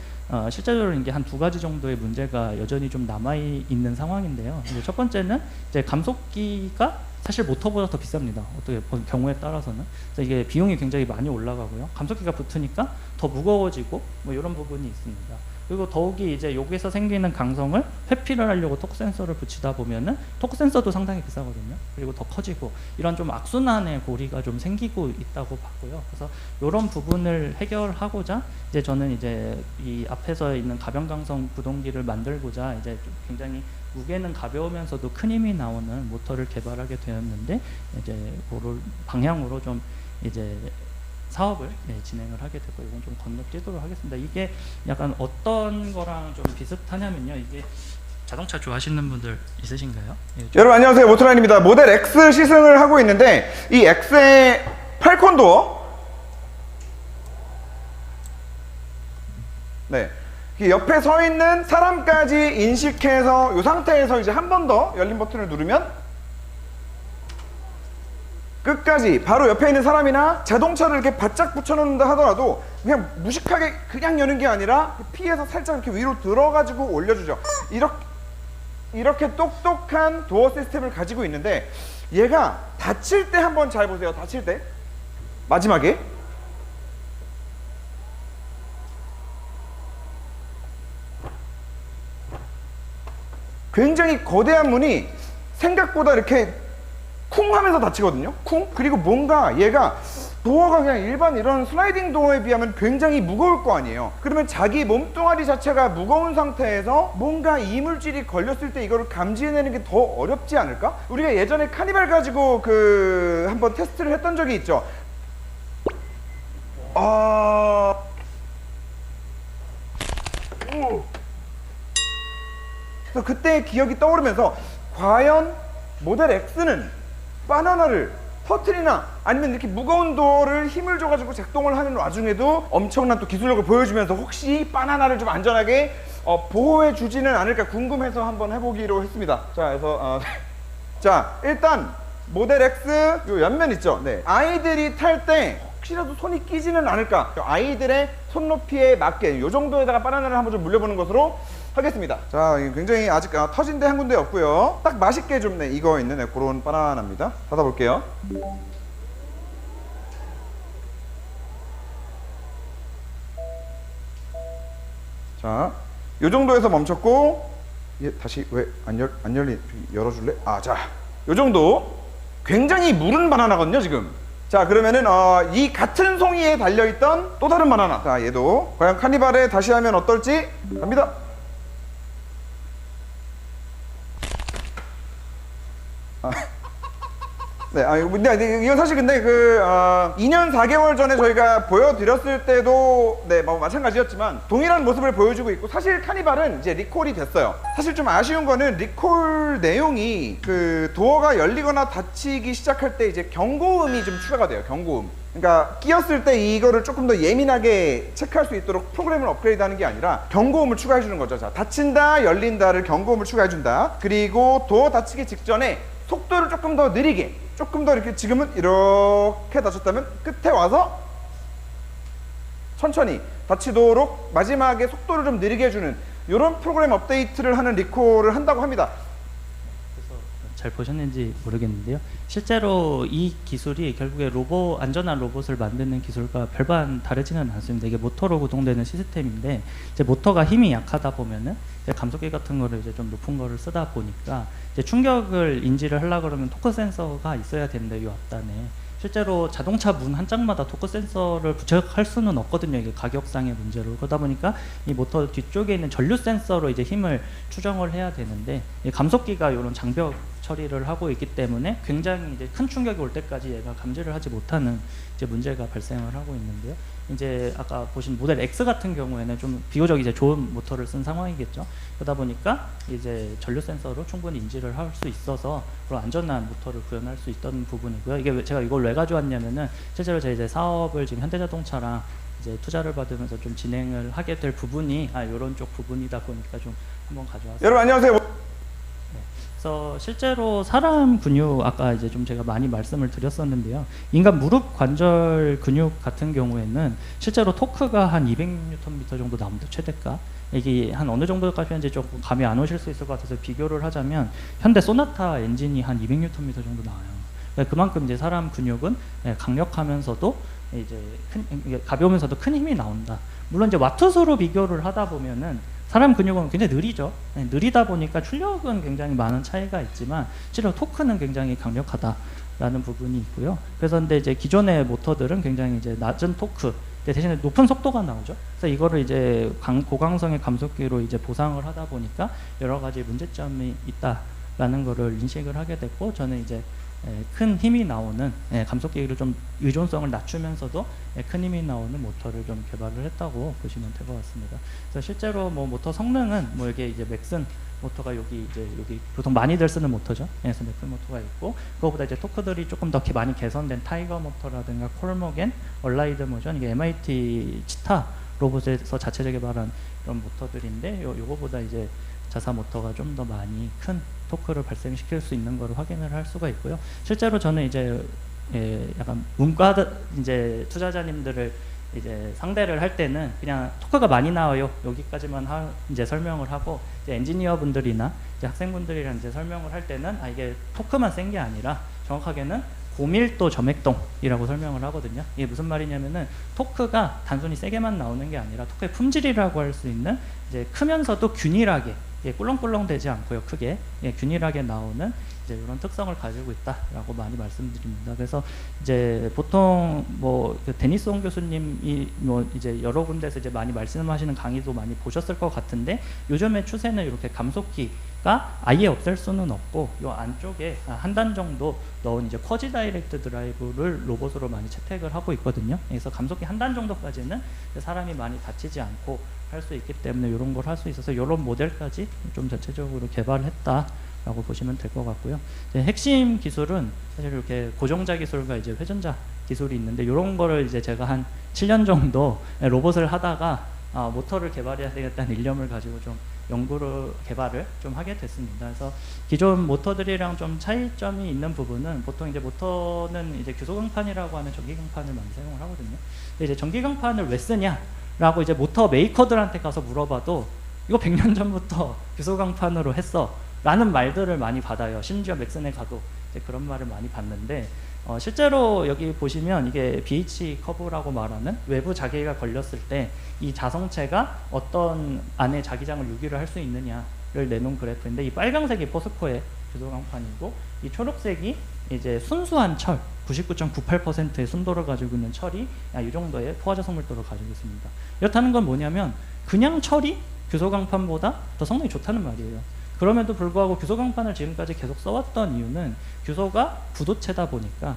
B: 실제적으로 이게 한 두 가지 정도의 문제가 여전히 좀 남아 있는 상황인데요. 첫 번째는 이제 감속기가 사실 모터보다 더 비쌉니다. 어떻게 경우에 따라서는. 그래서 이게 비용이 굉장히 많이 올라가고요. 감속기가 붙으니까 더 무거워지고 뭐 이런 부분이 있습니다. 그리고 더욱이 이제 여기서 생기는 강성을 회피를 하려고 토크 센서를 붙이다 보면은 토크 센서도 상당히 비싸거든요. 그리고 더 커지고 이런 좀 악순환의 고리가 좀 생기고 있다고 봤고요. 그래서 이런 부분을 해결하고자 이제 저는 이제 이 앞에서 있는 가변강성 구동기를 만들고자 이제 좀 굉장히 무게는 가벼우면서도 큰 힘이 나오는 모터를 개발하게 되었는데 이제 그걸 방향으로 좀 이제 사업을 진행을 하게 되고 이건 좀 건너뛰도록 하겠습니다. 이게 약간 어떤 거랑 좀 비슷하냐면요. 이게 자동차 좋아하시는 분들 있으신가요?
D: 여러분 안녕하세요. 모토라인입니다. 모델 X 시승을 하고 있는데 이 X의 팔콘도어 이 옆에 서 있는 사람까지 인식해서 이 상태에서 이제 한 번 더 열린 버튼을 누르면 끝까지 바로 옆에 있는 사람이나 자동차를 이렇게 바짝 붙여놓는다 하더라도 그냥 무식하게 그냥 여는 게 아니라 피해서 살짝 이렇게 위로 들어가지고 올려주죠. 이렇게 똑똑한 도어 시스템을 가지고 있는데 얘가 닫힐 때 한번 잘 보세요. 닫힐 때 마지막에 굉장히 거대한 문이 생각보다 이렇게 쿵 하면서 닫히거든요. 쿵. 그리고 뭔가 얘가 도어가 그냥 일반 이런 슬라이딩 도어에 비하면 굉장히 무거울 거 아니에요. 그러면 자기 몸뚱아리 자체가 무거운 상태에서 뭔가 이물질이 걸렸을 때 이거를 감지해내는 게 더 어렵지 않을까? 우리가 예전에 카니발 가지고 한번 테스트를 했던 적이 있죠. 그래서 그때의 기억이 떠오르면서 과연 모델 X는 바나나를 터트리나 아니면 이렇게 무거운 도어를 힘을 줘가지고 작동을 하는 와중에도 엄청난 또 기술력을 보여주면서 혹시 바나나를 좀 안전하게 보호해 주지는 않을까 궁금해서 한번 해보기로 했습니다. 자, 그래서 자, 일단 모델 X 요 옆면 있죠. 네, 아이들이 탈 때 혹시라도 손이 끼지는 않을까, 아이들의 손높이에 맞게 요 정도에다가 바나나를 한번 좀 물려보는 것으로 하겠습니다. 자, 굉장히 아직 터진 데 한 군데 없고요. 딱 맛있게 좀 익어 있는 그런 바나나입니다. 닫아볼게요. 자, 요 정도에서 멈췄고 얘 다시 왜 안 열리? 열어줄래? 자, 요 정도. 굉장히 무른 바나나거든요 지금. 자, 그러면은 이 같은 송이에 달려있던 또 다른 바나나. 자, 얘도 과연 카니발에 다시 하면 어떨지 갑니다. 네, 이건 사실 근데 2년 4개월 전에 저희가 보여드렸을 때도 네, 뭐 마찬가지였지만 동일한 모습을 보여주고 있고 사실 카니발은 이제 리콜이 됐어요. 사실 좀 아쉬운 거는 리콜 내용이 그 도어가 열리거나 닫히기 시작할 때 이제 경고음이 좀 추가가 돼요. 경고음. 그러니까 끼었을 때 이거를 조금 더 예민하게 체크할 수 있도록 프로그램을 업그레이드하는 게 아니라 경고음을 추가해 주는 거죠. 자, 닫힌다, 열린다를 경고음을 추가해 준다. 그리고 도어 닫히기 직전에 속도를 조금 더 느리게, 조금 더 이렇게 지금은 이렇게 닫혔다면 끝에 와서 천천히 닫히도록 마지막에 속도를 좀 느리게 해주는 이런 프로그램 업데이트를 하는 리콜을 한다고 합니다.
B: 잘 보셨는지 모르겠는데요. 실제로 이 기술이 결국에 안전한 로봇을 만드는 기술과 별반 다르지는 않습니다. 이게 모터로 구동되는 시스템인데 이제 모터가 힘이 약하다 보면은 이제 감속기 같은 거를 이제 좀 높은 거를 쓰다 보니까 이제 충격을 인지를 하려고 그러면 토크 센서가 있어야 되는데 이 앞단에 실제로 자동차 문 한 짝마다 토크 센서를 부착할 수는 없거든요. 이게 가격상의 문제로. 그러다 보니까 이 모터 뒤쪽에 있는 전류 센서로 이제 힘을 추정을 해야 되는데 이 감속기가 이런 장벽 처리를 하고 있기 때문에 굉장히 이제 큰 충격이 올 때까지 얘가 감지를 하지 못하는 이제 문제가 발생을 하고 있는데요. 이제 아까 보신 모델 X 같은 경우에는 좀 비교적 이제 좋은 모터를 쓴 상황이겠죠. 그러다 보니까 이제 전류 센서로 충분히 인지를 할 수 있어서 그런 안전한 모터를 구현할 수 있던 부분이고요. 이게 제가 이걸 왜 가져왔냐면은 실제로 제 이제 사업을 지금 현대자동차랑 이제 투자를 받으면서 좀 진행을 하게 될 부분이 이런 쪽 부분이다 보니까 좀 한번 가져왔습니다.
D: 여러분 안녕하세요.
B: 그래서 실제로 사람 근육 아까 이제 좀 제가 많이 말씀을 드렸었는데요. 인간 무릎 관절 근육 같은 경우에는 실제로 토크가 한 200Nm 정도 나옵니다. 최대가. 이게 한 어느 정도까지인지 조금 감이 안 오실 수 있을 것 같아서 비교를 하자면 현대 소나타 엔진이 한 200Nm 정도 나와요. 그러니까 그만큼 이제 사람 근육은 강력하면서도 이제 가벼우면서도 큰 힘이 나온다. 물론 이제 와트수로 비교를 하다 보면은 사람 근육은 굉장히 느리죠. 느리다 보니까 출력은 굉장히 많은 차이가 있지만 실제로 토크는 굉장히 강력하다라는 부분이 있고요. 그래서 근데 이제 기존의 모터들은 굉장히 이제 낮은 토크 대신에 높은 속도가 나오죠. 그래서 이거를 이제 고강성의 감속기로 이제 보상을 하다 보니까 여러 가지 문제점이 있다라는 거를 인식을 하게 됐고 저는 이제 큰 힘이 나오는 감속기를 좀 의존성을 낮추면서도 큰 힘이 나오는 모터를 좀 개발을 했다고 보시면 될 것 같습니다. 그래서 실제로 뭐 모터 성능은 뭐 이게 이제 맥슨 모터가 여기 보통 많이들 쓰는 모터죠. 그래서 맥슨 모터가 있고 그거보다 이제 토크들이 조금 더 많이 개선된 타이거 모터라든가 콜모겐, 얼라이드 모션 이게 MIT 치타 로봇에서 자체 재개발한 이런 모터들인데 요거보다 이제 자사 모터가 좀 더 많이 큰 토크를 발생시킬 수 있는 거를 확인을 할 수가 있고요. 실제로 저는 이제 약간 문과 이제 투자자님들을 이제 상대를 할 때는 그냥 토크가 많이 나와요. 여기까지만 이제 설명을 하고 이제 엔지니어 분들이나 이제 학생분들이랑 이제 설명을 할 때는 이게 토크만 센 게 아니라 정확하게는 고밀도 점액동이라고 설명을 하거든요. 이게 무슨 말이냐면은 토크가 단순히 세게만 나오는 게 아니라 토크의 품질이라고 할 수 있는 이제 크면서도 균일하게 꿀렁꿀렁 되지 않고요. 크게 균일하게 나오는 이제 이런 특성을 가지고 있다라고 많이 말씀드립니다. 그래서 이제 보통 뭐 데니스 홍 교수님이 뭐 이제 여러 군데서 이제 많이 말씀하시는 강의도 많이 보셨을 것 같은데 요즘의 추세는 이렇게 감속기가 아예 없앨 수는 없고 요 안쪽에 한 단 정도 넣은 이제 쿼지 다이렉트 드라이브를 로봇으로 많이 채택을 하고 있거든요. 그래서 감속기 한 단 정도까지는 사람이 많이 다치지 않고 할 수 있기 때문에 이런 걸 할 수 있어서 이런 모델까지 좀 전체적으로 개발했다라고 보시면 될 것 같고요. 핵심 기술은 사실 이렇게 고정자 기술과 이제 회전자 기술이 있는데 이런 거를 이제 제가 한 7년 정도 로봇을 하다가 모터를 개발해야 되겠다는 일념을 가지고 좀 개발을 좀 하게 됐습니다. 그래서 기존 모터들이랑 좀 차이점이 있는 부분은 보통 이제 모터는 이제 규소강판이라고 하는 전기강판을 많이 사용을 하거든요. 근데 이제 전기강판을 왜 쓰냐? 라고 이제 모터 메이커들한테 가서 물어봐도 이거 100년 전부터 규소강판으로 했어 라는 말들을 많이 받아요. 심지어 맥슨에 가도 이제 그런 말을 많이 받는데 실제로 여기 보시면 이게 BH 커브라고 말하는 외부 자기가 걸렸을 때 이 자성체가 어떤 안에 자기장을 유기를 할 수 있느냐를 내놓은 그래프인데 이 빨강색이 포스코의 규소강판이고 이 초록색이 이제 순수한 철 99.98%의 순도를 가지고 있는 철이 이 정도의 포화자 성밀도를 가지고 있습니다. 이렇다는 건 뭐냐면 그냥 철이 규소강판보다 더 성능이 좋다는 말이에요. 그럼에도 불구하고 규소 강판을 지금까지 계속 써왔던 이유는 규소가 부도체다 보니까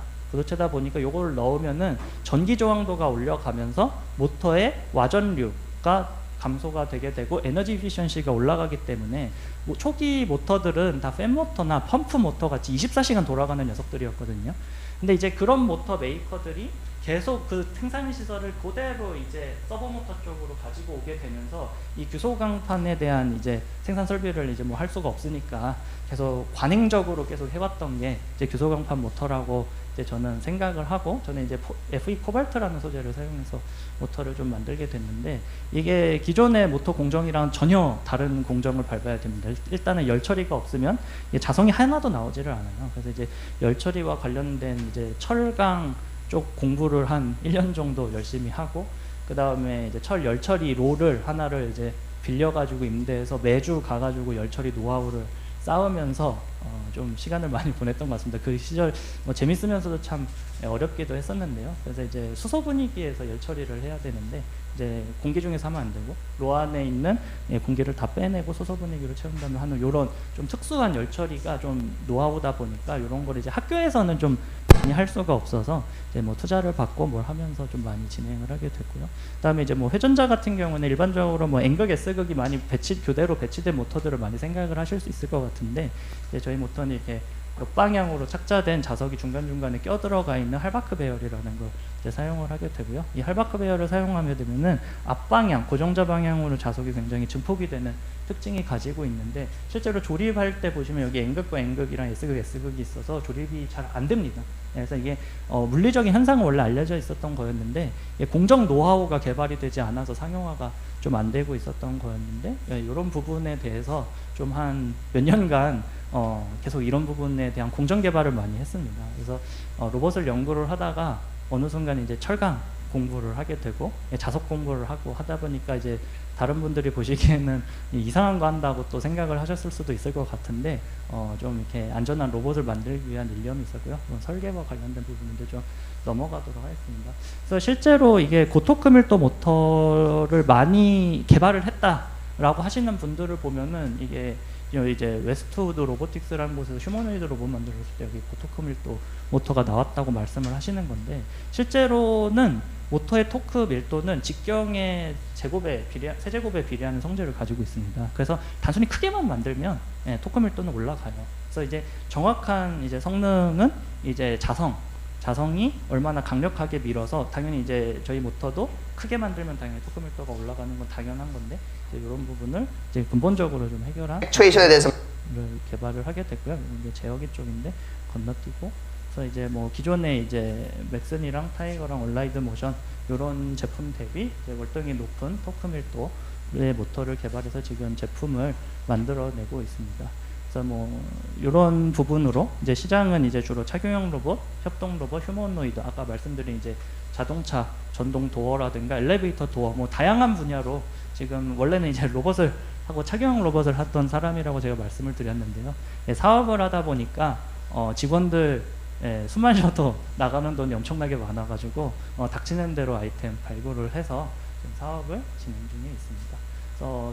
B: 요걸 넣으면은 전기 저항도가 올라가면서 모터의 와전류가 감소가 되게 되고 에너지 이피션시가 올라가기 때문에 초기 모터들은 다 팬모터나 펌프 모터 같이 24시간 돌아가는 녀석들이었거든요. 근데 이제 그런 모터 메이커들이 계속 그 생산 시설을 그대로 이제 서버 모터 쪽으로 가지고 오게 되면서 이 규소 강판에 대한 이제 생산 설비를 이제 뭐 할 수가 없으니까 계속 관행적으로 계속 해왔던 게 이제 규소 강판 모터라고 이제 저는 생각을 하고, 저는 이제 FE 코발트라는 소재를 사용해서 모터를 좀 만들게 됐는데, 이게 기존의 모터 공정이랑 전혀 다른 공정을 밟아야 됩니다. 일단은 열 처리가 없으면 자성이 하나도 나오지를 않아요. 그래서 이제 열 처리와 관련된 이제 철강 쪽 공부를 한 1년 정도 열심히 하고, 그 다음에 이제 열 처리 롤을 하나를 이제 빌려가지고 임대해서 매주 가가지고 열 처리 노하우를 쌓으면서 좀 시간을 많이 보냈던 것 같습니다. 그 시절 뭐 재밌으면서도 참 어렵기도 했었는데요. 그래서 이제 수소 분위기에서 열 처리를 해야 되는데, 이제 공기 중에서 하면 안 되고 로 안에 있는 공기를 다 빼내고 수소 분위기로 채운 다음에 하는 이런 좀 특수한 열 처리가 좀 노하우다 보니까 이런 걸 이제 학교에서는 좀 많이 할 수가 없어서 이제 뭐 투자를 받고 뭘 하면서 좀 많이 진행을 하게 됐고요. 그다음에 이제 뭐 회전자 같은 경우는 일반적으로 뭐 N극, S극이 많이 교대로 배치된 모터들을 많이 생각을 하실 수 있을 것 같은데, 이제 저희 모터는 이렇게 역방향으로 착자된 자석이 중간중간에 껴들어가 있는 할바크 배열이라는 걸 이제 사용을 하게 되고요. 이 할바크 배열을 사용하게 되면은 앞방향, 고정자 방향으로 자석이 굉장히 증폭이 되는 특징이 가지고 있는데, 실제로 조립할 때 보시면 여기 N극과 N극이랑 S극, S극이 있어서 조립이 잘 안 됩니다. 그래서 이게 물리적인 현상은 원래 알려져 있었던 거였는데, 공정 노하우가 개발이 되지 않아서 상용화가 좀 안 되고 있었던 거였는데, 이런 부분에 대해서 좀 한 몇 년간 계속 이런 부분에 대한 공정 개발을 많이 했습니다. 그래서 로봇을 연구를 하다가 어느 순간 이제 철강 공부를 하게 되고 자석 공부를 하고 하다 보니까 이제 다른 분들이 보시기에는 이상한 거 한다고 또 생각을 하셨을 수도 있을 것 같은데, 좀 이렇게 안전한 로봇을 만들기 위한 일념이 있었고요. 설계와 관련된 부분인데 좀 넘어가도록 하겠습니다. 그래서 실제로 이게 고토크 밀도 모터를 많이 개발을 했다라고 하시는 분들을 보면은, 이게 이제 웨스트우드 로보틱스라는 곳에서 휴머노이드 로봇 만들었을 때 여기 고토크 밀도 모터가 나왔다고 말씀을 하시는 건데, 실제로는 모터의 토크 밀도는 직경의 세제곱에 비례하는 성질을 가지고 있습니다. 그래서 단순히 크게만 만들면 토크 밀도는 올라가요. 그래서 이제 정확한 이제 성능은 이제 자성이 얼마나 강력하게 밀어서, 당연히 이제 저희 모터도 크게 만들면 당연히 토크 밀도가 올라가는 건 당연한 건데, 이제 이런 부분을 이제 근본적으로 좀 해결한
E: 액추에이션에 대해서
B: 개발을 하게 됐고요. 이제 제어기 쪽인데 건너뛰고, 그래서 이제 뭐 기존에 이제 맥슨이랑 타이거랑 얼라이드 모션 이런 제품 대비 이제 월등히 높은 토크 밀도의 모터를 개발해서 지금 제품을 만들어내고 있습니다. 그래서 뭐 이런 부분으로 이제 시장은 이제 주로 착용형 로봇, 협동 로봇, 휴머노이드, 아까 말씀드린 이제 자동차 전동 도어라든가 엘리베이터 도어, 뭐 다양한 분야로 지금 원래는 이제 로봇을 하고 착용형 로봇을 하던 사람이라고 제가 말씀을 드렸는데요. 사업을 하다 보니까 직원들 숨만 쉬어도 나가는 돈이 엄청나게 많아가지고 닥치는 대로 아이템 발굴을 해서 지금 사업을 진행 중에 있습니다.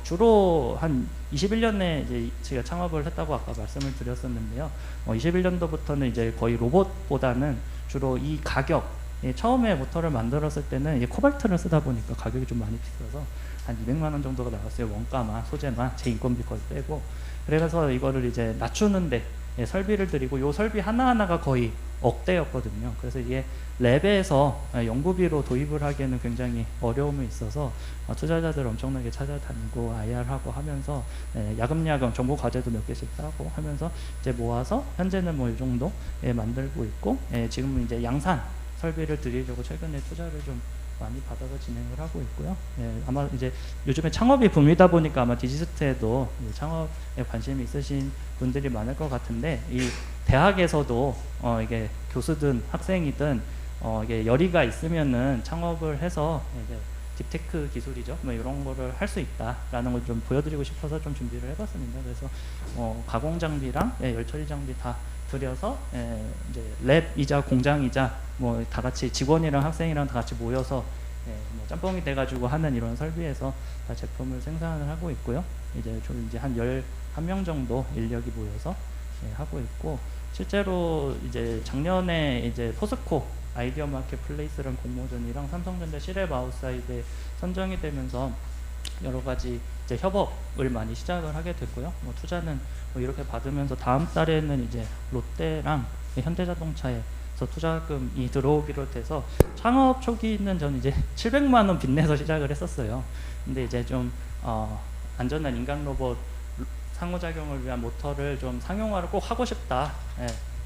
B: 주로 한 21년에 이제 제가 창업을 했다고 아까 말씀을 드렸었는데요. 21년도부터는 이제 거의 로봇보다는 주로 이 가격, 처음에 모터를 만들었을 때는 이게 코발트를 쓰다 보니까 가격이 좀 많이 비싸서 한 200만 원 정도가 나왔어요. 원가만, 소재만, 제 인건비 거의 빼고. 그래서 이거를 이제 낮추는데 설비를 드리고, 요 설비 하나하나가 거의 억대였거든요. 그래서 이게 랩에서 연구비로 도입을 하기에는 굉장히 어려움이 있어서 투자자들 엄청나게 찾아다니고 IR하고 하면서 야금야금 정보 과제도 몇 개씩 따고 하면서 이제 모아서 현재는 뭐 이 정도 만들고 있고, 지금은 이제 양산 설비를 드리려고 최근에 투자를 좀 많이 받아서 진행을 하고 있고요. 아마 이제 요즘에 창업이 붐이다 보니까 아마 디지스트에도 창업에 관심이 있으신 분들이 많을 것 같은데, 이 대학에서도 이게 교수든 학생이든 이게 열의가 있으면은 창업을 해서 이제 딥테크 기술이죠. 뭐 이런 거를 할 수 있다라는 걸 좀 보여드리고 싶어서 좀 준비를 해봤습니다. 그래서 가공 장비랑 열처리 장비 다 들여서 이제 랩이자 공장이자 뭐 다 같이 직원이랑 학생이랑 다 같이 모여서 뭐 짬뽕이 돼가지고 하는 이런 설비에서 다 제품을 생산을 하고 있고요. 이제 좀 이제 한 한 명 정도 인력이 모여서 하고 있고, 실제로 이제 작년에 이제 포스코 아이디어 마켓플레이스라는 공모전이랑 삼성전자 시랩 아웃사이드에 선정이 되면서 여러 가지 이제 협업을 많이 시작을 하게 됐고요. 뭐 투자는 뭐 이렇게 받으면서 다음 달에는 이제 롯데랑 현대자동차에서 투자금이 들어오기로 돼서, 창업 초기는 저는 이제 700만 원 빚내서 시작을 했었어요. 근데 이제 좀 안전한 인간 로봇 상호작용을 위한 모터를 좀 상용화를 꼭 하고 싶다.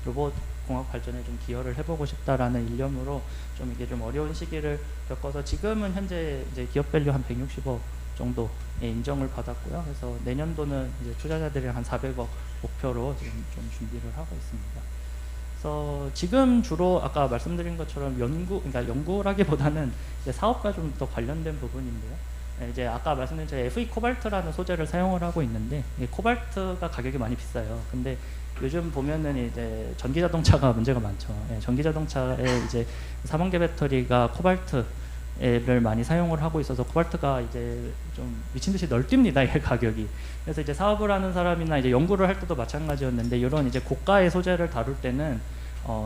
B: 로봇 공학 발전에 좀 기여를 해보고 싶다라는 일념으로 좀 이게 좀 어려운 시기를 겪어서, 지금은 현재 이제 기업 밸류 한 160억 정도 인정을 받았고요. 그래서 내년도는 이제 투자자들이 한 400억 목표로 지금 좀 준비를 하고 있습니다. 그래서 지금 주로 아까 말씀드린 것처럼 그러니까 연구라기보다는 이제 사업과 좀 더 관련된 부분인데요. 이제 아까 말씀드린 저희 FE 코발트라는 소재를 사용을 하고 있는데, 이 코발트가 가격이 많이 비싸요. 근데 요즘 보면은 이제 전기 자동차가 문제가 많죠. 전기 자동차에 이제 4만개 배터리가 코발트를 많이 사용을 하고 있어서, 코발트가 이제 좀 미친 듯이 널뛰입니다, 이 가격이. 그래서 이제 사업을 하는 사람이나 이제 연구를 할 때도 마찬가지였는데, 이런 이제 고가의 소재를 다룰 때는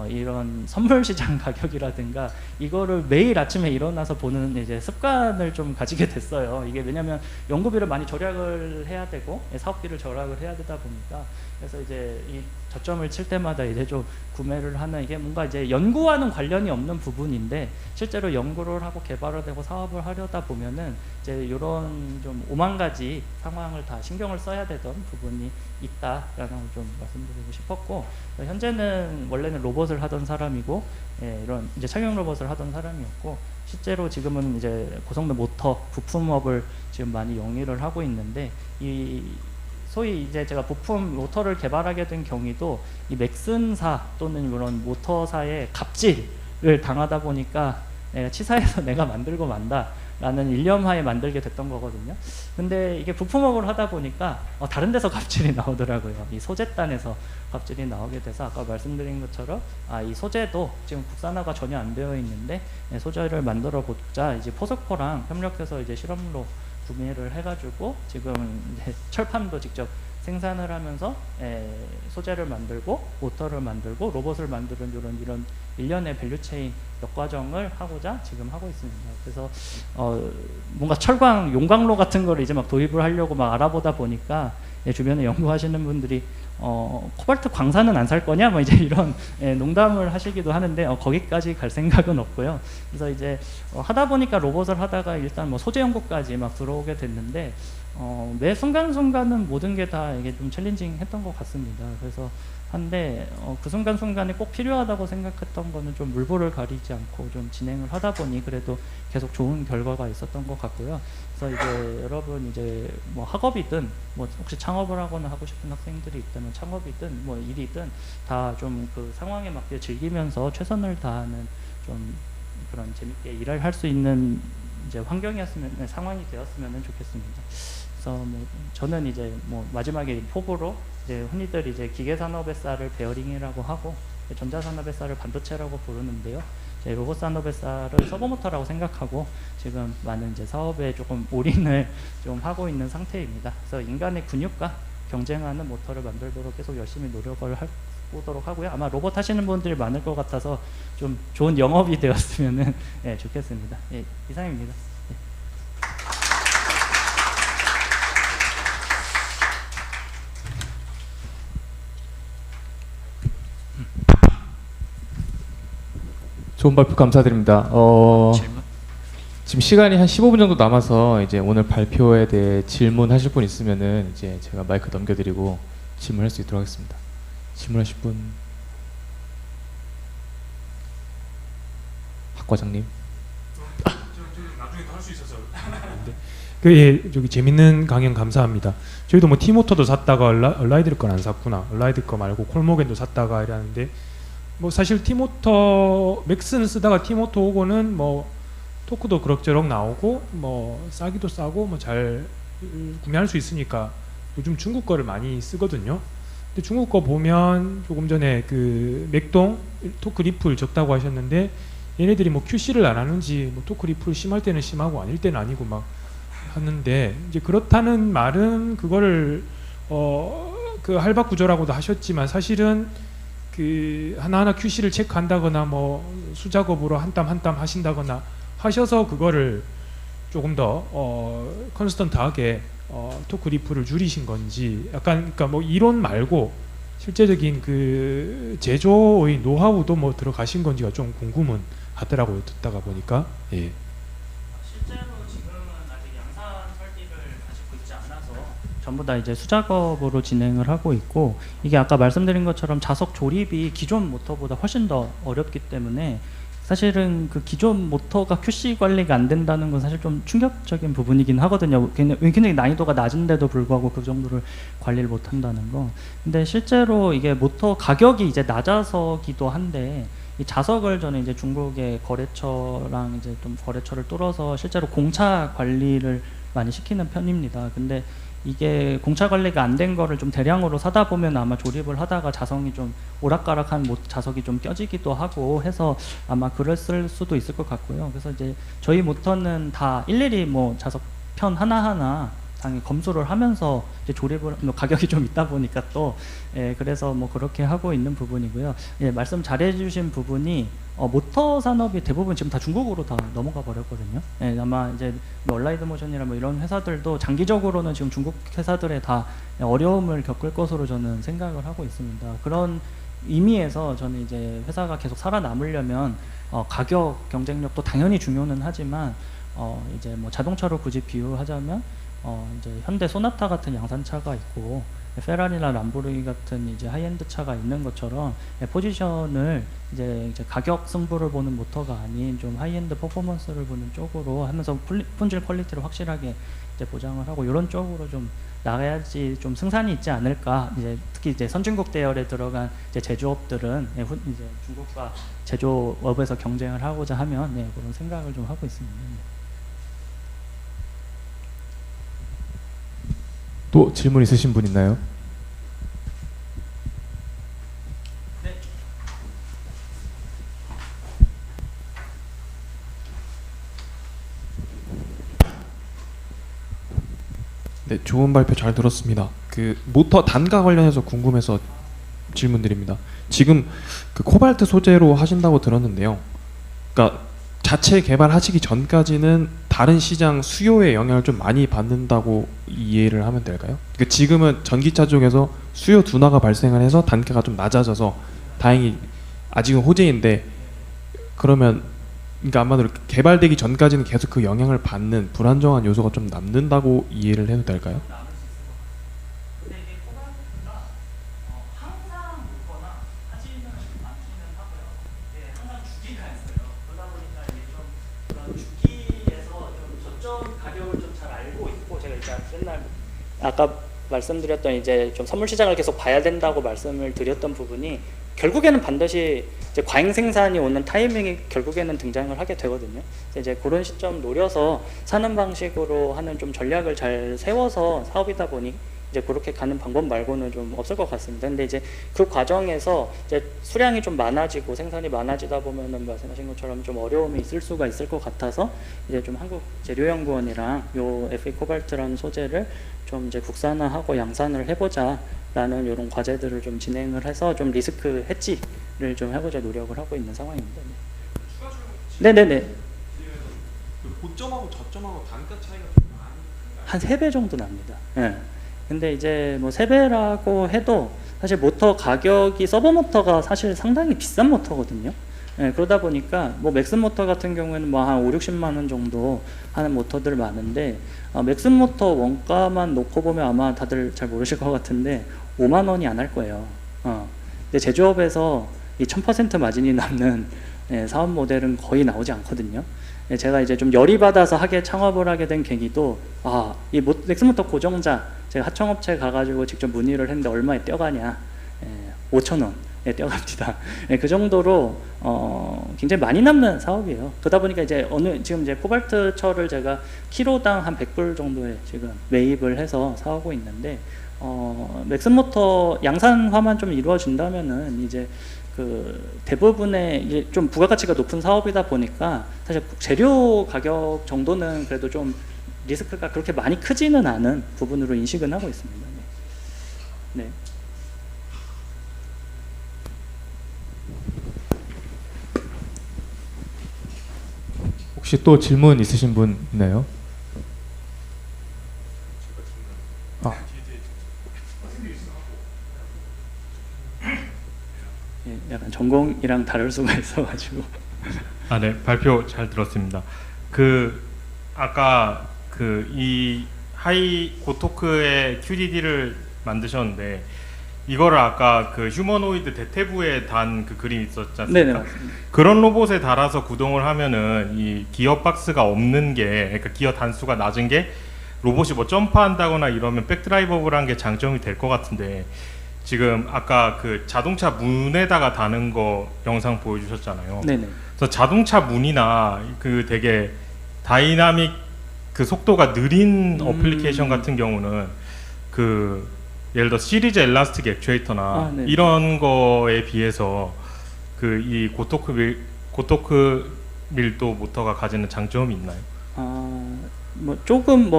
B: 이런 선물 시장 가격이라든가 이거를 매일 아침에 일어나서 보는 이제 습관을 좀 가지게 됐어요. 이게 왜냐면 연구비를 많이 절약을 해야 되고 사업비를 절약을 해야 되다 보니까, 그래서 이제 이 저점을 칠 때마다 이제 좀 구매를 하는, 이게 뭔가 이제 연구와는 관련이 없는 부분인데 실제로 연구를 하고 개발을 되고 사업을 하려다 보면은 이제 이런 좀 5만 가지 상황을 다 신경을 써야 되던 부분이 있다라는 걸 좀 말씀드리고 싶었고, 현재는 원래는 로봇을 하던 사람이고 이런 이제 착용 로봇을 하던 사람이었고, 실제로 지금은 이제 고성능 모터 부품업을 지금 많이 영위를 하고 있는데, 이 소위 이제 제가 부품 모터를 개발하게 된 경위도 이 맥슨사 또는 이런 모터사의 갑질을 당하다 보니까 내가 치사해서 내가 만들고 만다라는 일념하에 만들게 됐던 거거든요. 근데 이게 부품업을 하다 보니까 다른 데서 갑질이 나오더라고요. 이 소재단에서 갑질이 나오게 돼서, 아까 말씀드린 것처럼 이 소재도 지금 국산화가 전혀 안 되어 있는데 소재를 만들어 보자, 이제 포스코랑 협력해서 이제 실험로 구매를 해가지고 지금 이제 철판도 직접 생산을 하면서 소재를 만들고 모터를 만들고 로봇을 만드는 이런 일련의 밸류체인 역과정을 하고자 지금 하고 있습니다. 그래서 뭔가 철광 용광로 같은 거를 이제 막 도입을 하려고 막 알아보다 보니까 주변에 연구하시는 분들이 코발트 광산은 안 살 거냐 뭐 이제 이런 농담을 하시기도 하는데 거기까지 갈 생각은 없고요. 그래서 이제 하다 보니까 로봇을 하다가 일단 뭐 소재 연구까지 막 들어오게 됐는데 매 순간순간은 모든 게 다 이게 좀 챌린징했던 것 같습니다. 그래서 한데 그 순간순간에 꼭 필요하다고 생각했던 거는 좀 물불을 가리지 않고 좀 진행을 하다 보니 그래도 계속 좋은 결과가 있었던 것 같고요. 그래서 이제 여러분 이제 뭐 학업이든 뭐 혹시 창업을 하거나 하고 싶은 학생들이 있다면 창업이든 뭐 일이든 다 좀 그 상황에 맞게 즐기면서 최선을 다하는 좀 그런 재밌게 일을 할 수 있는 이제 환경이었으면 상황이 되었으면 좋겠습니다. 그래서 뭐 저는 이제 뭐 마지막에 포부로 이제 흔히들 이제 기계산업의 쌀을 베어링이라고 하고 전자산업의 쌀을 반도체라고 부르는데요. 로봇 산업의 쌀을 서버모터라고 생각하고 지금 많은 이제 사업에 조금 올인을 좀 하고 있는 상태입니다. 그래서 인간의 근육과 경쟁하는 모터를 만들도록 계속 열심히 노력을 해보도록 하고요. 아마 로봇 하시는 분들이 많을 것 같아서 좀 좋은 영업이 되었으면 좋겠습니다. 이상입니다.
A: 좋은 발표 감사드립니다.
C: 질문?
A: 지금 시간이 한 15분 정도 남아서 이제 오늘 발표에 대해 질문하실 분 있으면은 이제 제가 마이크 넘겨드리고 질문할 수 있도록 하겠습니다. 질문하실 분? 학 과장님.
E: 나중에 더 할 수 있어서. 저기 재밌는 강연 감사합니다. 저희도 뭐 티모터도 샀다가 얼라이드 건 안 샀구나. 얼라이드 거 말고 콜모겐도 샀다가 이러는데 뭐 사실 티모터 맥스는 쓰다가 티모터 오고는 뭐 토크도 그럭저럭 나오고 뭐 싸기도 싸고 뭐 잘 구매할 수 있으니까 요즘 중국 거를 많이 쓰거든요. 근데 중국 거 보면 조금 전에 그 맥동 토크 리플 적다고 하셨는데 얘네들이 뭐 QC를 안 하는지 뭐 토크 리플 심할 때는 심하고 아닐 때는 아니고 막 하는데 이제 그렇다는 말은 그거를 그 할박 구조라고도 하셨지만 사실은 그 하나하나 QC를 체크한다거나 뭐 수작업으로 한 땀 한 땀 하신다거나 하셔서 그거를 조금 더 컨스턴트하게 토크 리플을 줄이신 건지 약간 그러니까 뭐 이론 말고 실제적인 그 제조의 노하우도 뭐 들어가신 건지가 좀 궁금은 하더라고요. 듣다가 보니까. 예.
B: 실제로 지금은 아직 양산 설비를 가지고 있지 않아서 전부 다 이제 수작업으로 진행을 하고 있고, 이게 아까 말씀드린 것처럼 자석 조립이 기존 모터보다 훨씬 더 어렵기 때문에 사실은 그 기존 모터가 QC 관리가 안 된다는 건 사실 좀 충격적인 부분이긴 하거든요. 굉장히 난이도가 낮은데도 불구하고 그 정도를 관리를 못 한다는 거. 근데 실제로 이게 모터 가격이 이제 낮아서기도 한데, 이 자석을 저는 이제 중국의 거래처랑 이제 좀 거래처를 뚫어서 실제로 공차 관리를 많이 시키는 편입니다. 근데 이게 공차 관리가 안 된 거를 좀 대량으로 사다 보면 아마 조립을 하다가 자성이 좀 오락가락한 자석이 좀 껴지기도 하고 해서 아마 그랬을 수도 있을 것 같고요. 그래서 이제 저희 모터는 다 일일이 뭐 자석 편 하나하나 당연히 검수를 하면서 이제 조립을 가격이 좀 있다 보니까 또 그래서 뭐 그렇게 하고 있는 부분이고요. 말씀 잘해주신 부분이 모터 산업이 대부분 지금 다 중국으로 다 넘어가 버렸거든요. 아마 이제 얼라이드 모션이나 뭐 이런 회사들도 장기적으로는 지금 중국 회사들에 다 어려움을 겪을 것으로 저는 생각을 하고 있습니다. 그런 의미에서 저는 이제 회사가 계속 살아남으려면 가격 경쟁력도 당연히 중요는 하지만 이제 뭐 자동차로 굳이 비유하자면 이제 현대 소나타 같은 양산차가 있고 페라리나 람보르기니 같은 이제 하이엔드 차가 있는 것처럼 포지션을 이제 가격 승부를 보는 모터가 아닌 좀 하이엔드 퍼포먼스를 보는 쪽으로 하면서 품질 퀄리티를 확실하게 이제 보장을 하고 이런 쪽으로 좀 나가야지 좀 승산이 있지 않을까. 이제 특히 이제 선진국 대열에 들어간 이제 제조업들은 이제 중국과 제조업에서 경쟁을 하고자 하면 그런 생각을 좀 하고 있습니다.
A: 또 질문 있으신 분 있나요?
F: 네, 좋은 발표 잘 들었습니다. 그 모터 단가 관련해서 궁금해서 질문드립니다. 지금 그 코발트 소재로 하신다고 들었는데요. 그러니까 자체 개발하시기 전까지는 다른 시장 수요에 영향을 좀 많이 받는다고 이해를 하면 될까요? 그러니까 지금은 전기차 쪽에서 수요 둔화가 발생을 해서 단가가 좀 낮아져서 다행히 아직은 호재인데, 그러면 그러니까 아마도 개발되기 전까지는 계속 그 영향을 받는 불안정한 요소가 좀 남는다고 이해를 해도 될까요?
B: 근데 이게 코발트가 항상 높거나 하지는 않기는 하고요. 항상 주기가 있어요. 그러다 보니까 이게 좀 그런 주기에서 좀 저점 가격을 좀 잘 알고 있고, 제가 이제 맨날 아까 말씀드렸던 이제 좀 선물 시장을 계속 봐야 된다고 말씀을 드렸던 부분이 결국에는 반드시 이제 과잉 생산이 오는 타이밍이 결국에는 등장을 하게 되거든요. 이제 그런 시점 노려서 사는 방식으로 하는 좀 전략을 잘 세워서 사업이다 보니 이제 그렇게 가는 방법 말고는 좀 없을 것 같습니다. 근데 이제 그 과정에서 이제 수량이 좀 많아지고 생산이 많아지다 보면은 말씀하신 것처럼 좀 어려움이 있을 수가 있을 것 같아서 이제 좀 한국 재료연구원이랑 요 FA 코발트라는 소재를 좀 이제 국산화하고 양산을 해보자라는 이런 과제들을 좀 진행을 해서 좀 리스크 해지를 좀 해보자 노력을 하고 있는 상황입니다. 네네네.
F: 고점하고 저점하고 단가 차이가
B: 한 3배 정도 납니다. 네. 근데 이제 뭐 3배라고 해도 사실 모터 가격이 서버 모터가 사실 상당히 비싼 모터거든요. 그러다 보니까 뭐 맥슨 모터 같은 경우에는 뭐 한 5-60만 원 정도 하는 모터들 많은데 맥슨 모터 원가만 놓고 보면 아마 다들 잘 모르실 것 같은데 5만 원이 안 할 거예요. 근데 제조업에서 이 1000% 마진이 남는 사업 모델은 거의 나오지 않거든요. 제가 이제 좀 열이 받아서 창업을 하게 된 계기도 이 맥슨 모터 고정자 제가 하청업체 가가지고 직접 문의를 했는데 얼마에 뛰어가냐, 5,000원 뛰어갑니다. 그 정도로 굉장히 많이 남는 사업이에요. 그러다 보니까 이제 지금 이제 코발트 철을 제가 키로당 한 100불 정도에 지금 매입을 해서 사오고 있는데 맥슨 모터 양산화만 좀 이루어진다면은 이제 그 대부분의 이제 좀 부가가치가 높은 사업이다 보니까 사실 재료 가격 정도는 그래도 좀 리스크가 그렇게 많이 크지는 않은 부분으로 인식은 하고 있습니다. 네.
A: 혹시 또 질문 있으신 분 있나요?
B: 예, 약간 전공이랑 다를 수가 있어가지고.
G: 아, 네. 발표 잘 들었습니다. 아까 이 하이 고토크의 QDD를 만드셨는데 이거를 아까 휴머노이드 대퇴부에 단 그림이 있었지 않습니까?
B: 네네, 맞습니다.
G: 그런 로봇에 달아서 구동을 하면은 이 기어 박스가 없는 게, 그러니까 기어 단수가 낮은 게 로봇이 뭐 점프한다거나 이러면 백드라이버블한 게 장점이 될 것 같은데, 지금 아까 자동차 문에다가 다는 거 영상 보여주셨잖아요.
B: 네네.
G: 그래서 자동차 문이나 되게 다이나믹 속도가 느린 어플리케이션 같은 경우는 예를 들어 시리즈 엘라스틱 액추에이터나
B: 네.
G: 이런 거에 비해서 이 고토크 밀도 모터가 가지는 장점이 있나요?
B: 뭐 조금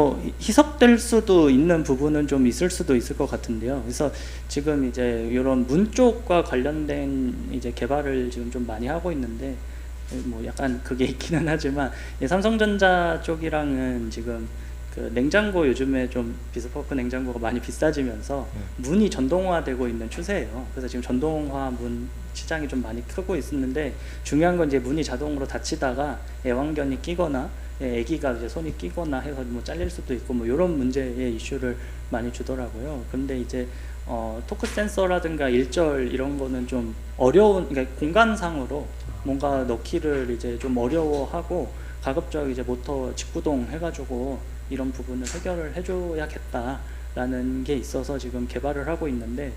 B: 희석될 수도 있는 부분은 좀 있을 수도 있을 것 같은데요. 그래서 지금 이제 이런 문 쪽과 관련된 이제 개발을 지금 좀 많이 하고 있는데, 뭐 약간 그게 있기는 하지만 삼성전자 쪽이랑은 지금 냉장고 요즘에 좀 비스포크 냉장고가 많이 비싸지면서 문이 전동화되고 있는 추세예요. 그래서 지금 전동화 문 시장이 좀 많이 크고 있었는데, 중요한 건 이제 문이 자동으로 닫히다가 애완견이 끼거나 애기가 이제 손이 끼거나 해서 뭐 잘릴 수도 있고 뭐 이런 문제의 이슈를 많이 주더라고요. 근데 이제 토크 센서라든가 일절 이런 거는 좀 어려운, 그러니까 공간상으로 뭔가 넣기를 이제 좀 어려워하고 가급적 이제 모터 직구동 해가지고 이런 부분을 해결을 해줘야겠다라는 게 있어서 지금 개발을 하고 있는데,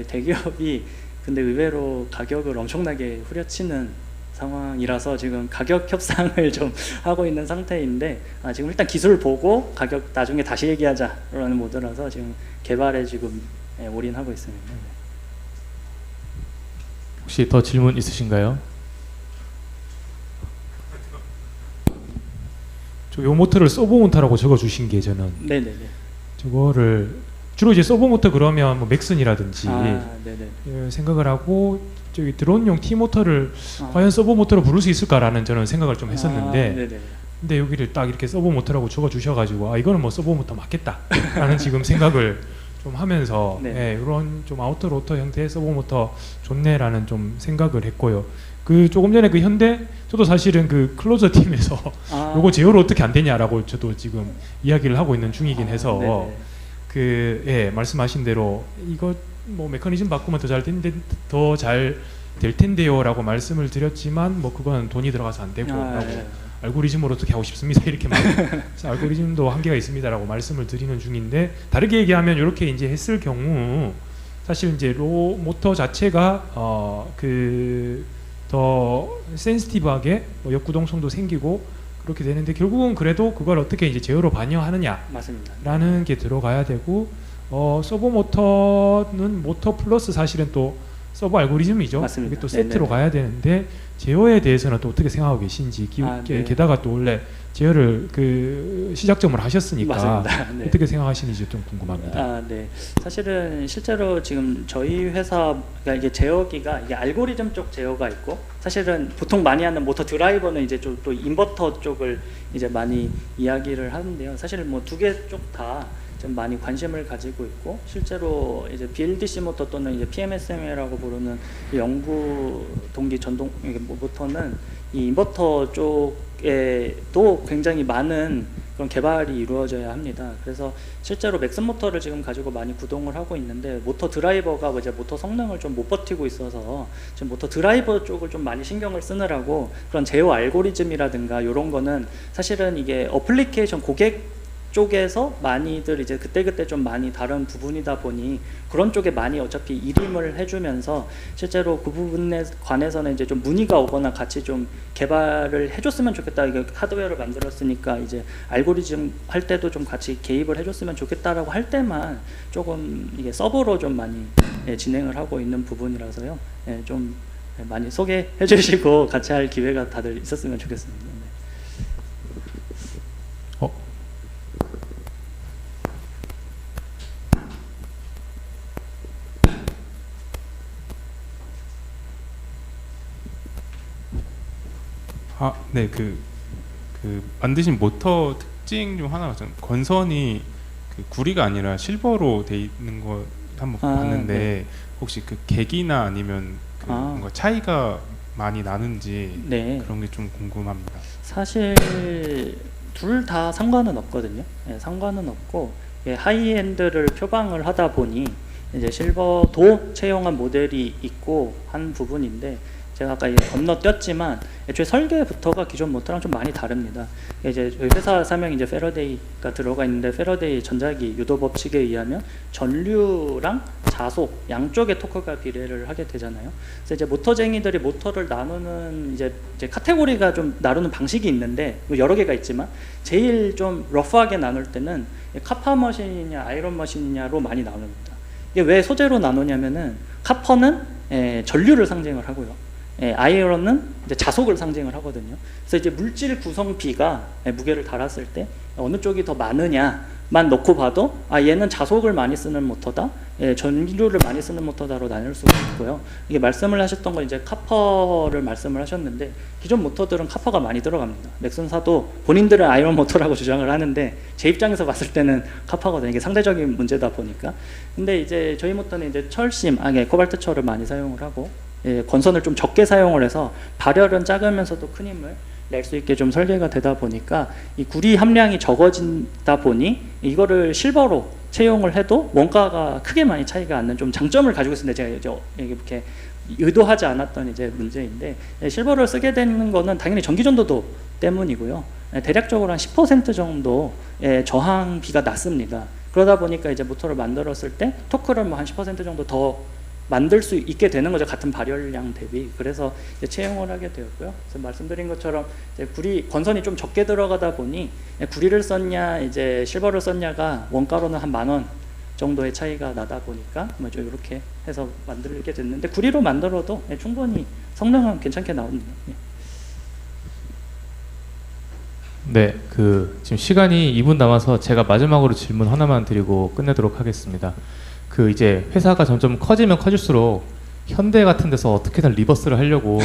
B: 대기업이 근데 의외로 가격을 엄청나게 후려치는 상황이라서 지금 가격 협상을 좀 하고 있는 상태인데, 지금 일단 기술 보고 가격 나중에 다시 얘기하자라는 모드라서 지금 개발에 지금 올인하고 있습니다.
A: 혹시 더 질문 있으신가요?
E: 요 모터를 서버 모터라고 적어주신 게 저는
B: 네네네.
E: 저거를 주로 이제 서버 모터 그러면 뭐 맥슨이라든지
B: 네네.
E: 생각을 하고, 저기 드론용 T 모터를 과연 서버 모터로 부를 수 있을까라는 저는 생각을 좀 했었는데,
B: 네네.
E: 근데 여기를 딱 이렇게 서버 모터라고 적어주셔가지고 이거는 뭐 서버 모터 맞겠다라는 지금 생각을 좀 하면서
B: 네.
E: 이런 좀 아우터 로터 형태의 서버 모터 좋네라는 좀 생각을 했고요. 조금 전에 현대, 저도 사실은 클로저 팀에서 요거 제어로 어떻게 안 되냐라고 저도 지금 이야기를 하고 있는 중이긴 해서
B: 네네.
E: 말씀하신 대로 이거 뭐 메커니즘 바꾸면 더 잘 될 텐데요라고 말씀을 드렸지만, 뭐 그건 돈이 들어가서 안 되고 라고 알고리즘으로 어떻게 하고 싶습니다 이렇게 알고리즘도 한계가 있습니다라고 말씀을 드리는 중인데, 다르게 얘기하면 이렇게 이제 했을 경우 사실 이제 모터 자체가 더 센시티브하게 뭐 역구동성도 생기고 그렇게 되는데, 결국은 그래도 그걸 어떻게 이제 제어로 반영하느냐라는
B: 맞습니다.
E: 게 들어가야 되고, 서버 모터는 모터 플러스 사실은 또 서버 알고리즘이죠.
B: 맞습니다.
E: 이게 또 세트로
B: 네네네.
E: 가야 되는데, 제어에 대해서는 또 어떻게 생각하고 계신지,
B: 네.
E: 게다가 또 원래 제어를 시작점을 하셨으니까
B: 맞습니다. 네.
E: 어떻게 생각하시는지 좀 궁금합니다.
B: 네. 사실은 실제로 지금 저희 회사, 그러니까 이게 제어기가 이게 알고리즘 쪽 제어가 있고, 사실은 보통 많이 하는 모터 드라이버는 이제 좀 또 인버터 쪽을 이제 많이 이야기를 하는데요. 사실 뭐 두 개 쪽 다 좀 많이 관심을 가지고 있고, 실제로 이제 BLDC 모터 또는 이제 PMSM이라고 부르는 영구 동기 전동 모터는 이 인버터 쪽에도 굉장히 많은 그런 개발이 이루어져야 합니다. 그래서 실제로 맥슨 모터를 지금 가지고 많이 구동을 하고 있는데, 모터 드라이버가 이제 모터 성능을 좀 못 버티고 있어서 지금 모터 드라이버 쪽을 좀 많이 신경을 쓰느라고 그런 제어 알고리즘이라든가 이런 거는 사실은 이게 어플리케이션 고객 쪽에서 많이들 이제 그때그때 좀 많이 다른 부분이다 보니 그런 쪽에 많이 어차피 일임을 해주면서, 실제로 그 부분에 관해서는 이제 좀 문의가 오거나 같이 좀 개발을 해줬으면 좋겠다. 이게 하드웨어를 만들었으니까 이제 알고리즘 할 때도 좀 같이 개입을 해줬으면 좋겠다라고 할 때만 조금 이게 서버로 좀 많이 진행을 하고 있는 부분이라서요. 좀 많이 소개해 주시고 같이 할 기회가 다들 있었으면 좋겠습니다.
H: 네, 그 만드신 모터 특징 중 하나가 좀 건선이 그 구리가 아니라 실버로 돼 있는 거 한번 봤는데
B: 네.
H: 혹시 그 계기나 아니면 그 뭔가 차이가 많이 나는지
B: 네.
H: 그런 게 좀 궁금합니다.
B: 사실 둘 다 상관은 없거든요. 예, 상관은 없고 예, 하이엔드를 표방을 하다 보니 이제 실버도 채용한 모델이 있고 한 부분인데 제가 아까 건너뛰었지만 애초에 설계부터가 기존 모터랑 좀 많이 다릅니다. 이제 저희 회사 사명이 이제 패러데이가 들어가 있는데 패러데이 전자기 유도 법칙에 의하면 전류랑 자속 양쪽의 토크가 비례를 하게 되잖아요. 그래서 이제 모터쟁이들이 모터를 나누는 이제 카테고리가 좀 나누는 방식이 있는데 여러 개가 있지만 제일 좀 러프하게 나눌 때는 카파 머신이냐 아이론 머신이냐로 많이 나눕니다. 이게 왜 소재로 나누냐면은 카퍼는 전류를 상징을 하고요. 아이론은 이제 자속을 상징을 하거든요. 그래서 이제 물질 구성 비가 무게를 달았을 때 어느 쪽이 더 많으냐만 놓고 봐도 얘는 자속을 많이 쓰는 모터다, 전류를 많이 쓰는 모터다로 나눌 수가 있고요. 이게 말씀을 하셨던 건 이제 카퍼를 말씀을 하셨는데 기존 모터들은 카퍼가 많이 들어갑니다. 넥슨사도 본인들은 아이론 모터라고 주장을 하는데 제 입장에서 봤을 때는 카퍼거든요. 이게 상대적인 문제다 보니까. 근데 이제 저희 모터는 이제 철심, 코발트 철을 많이 사용을 하고 건선을 좀 적게 사용을 해서 발열은 작으면서도 큰 힘을 낼 수 있게 좀 설계가 되다 보니까 이 구리 함량이 적어진다 보니 이거를 실버로 채용을 해도 원가가 크게 많이 차이가 안 나는 좀 장점을 가지고 있습니다. 제가 이제 이렇게 의도하지 않았던 이제 문제인데 실버를 쓰게 되는 거는 당연히 전기 전도도 때문이고요. 대략적으로 한 10% 정도 저항비가 낮습니다. 그러다 보니까 이제 모터를 만들었을 때 토크를 뭐 한 10% 정도 더 만들 수 있게 되는 거죠. 같은 발열량 대비. 그래서 이제 채용을 하게 되었고요. 그래서 말씀드린 것처럼 이제 구리 건선이 좀 적게 들어가다 보니 구리를 썼냐 이제 실버를 썼냐가 원가로는 한 10,000원 정도의 차이가 나다 보니까 뭐 좀 이렇게 해서 만들게 됐는데 구리로 만들어도 충분히 성능은 괜찮게 나옵니다.
A: 네, 지금 시간이 2분 남아서 제가 마지막으로 질문 하나만 드리고 끝내도록 하겠습니다. 이제 회사가 점점 커지면 커질수록 현대 같은 데서 어떻게든 리버스를 하려고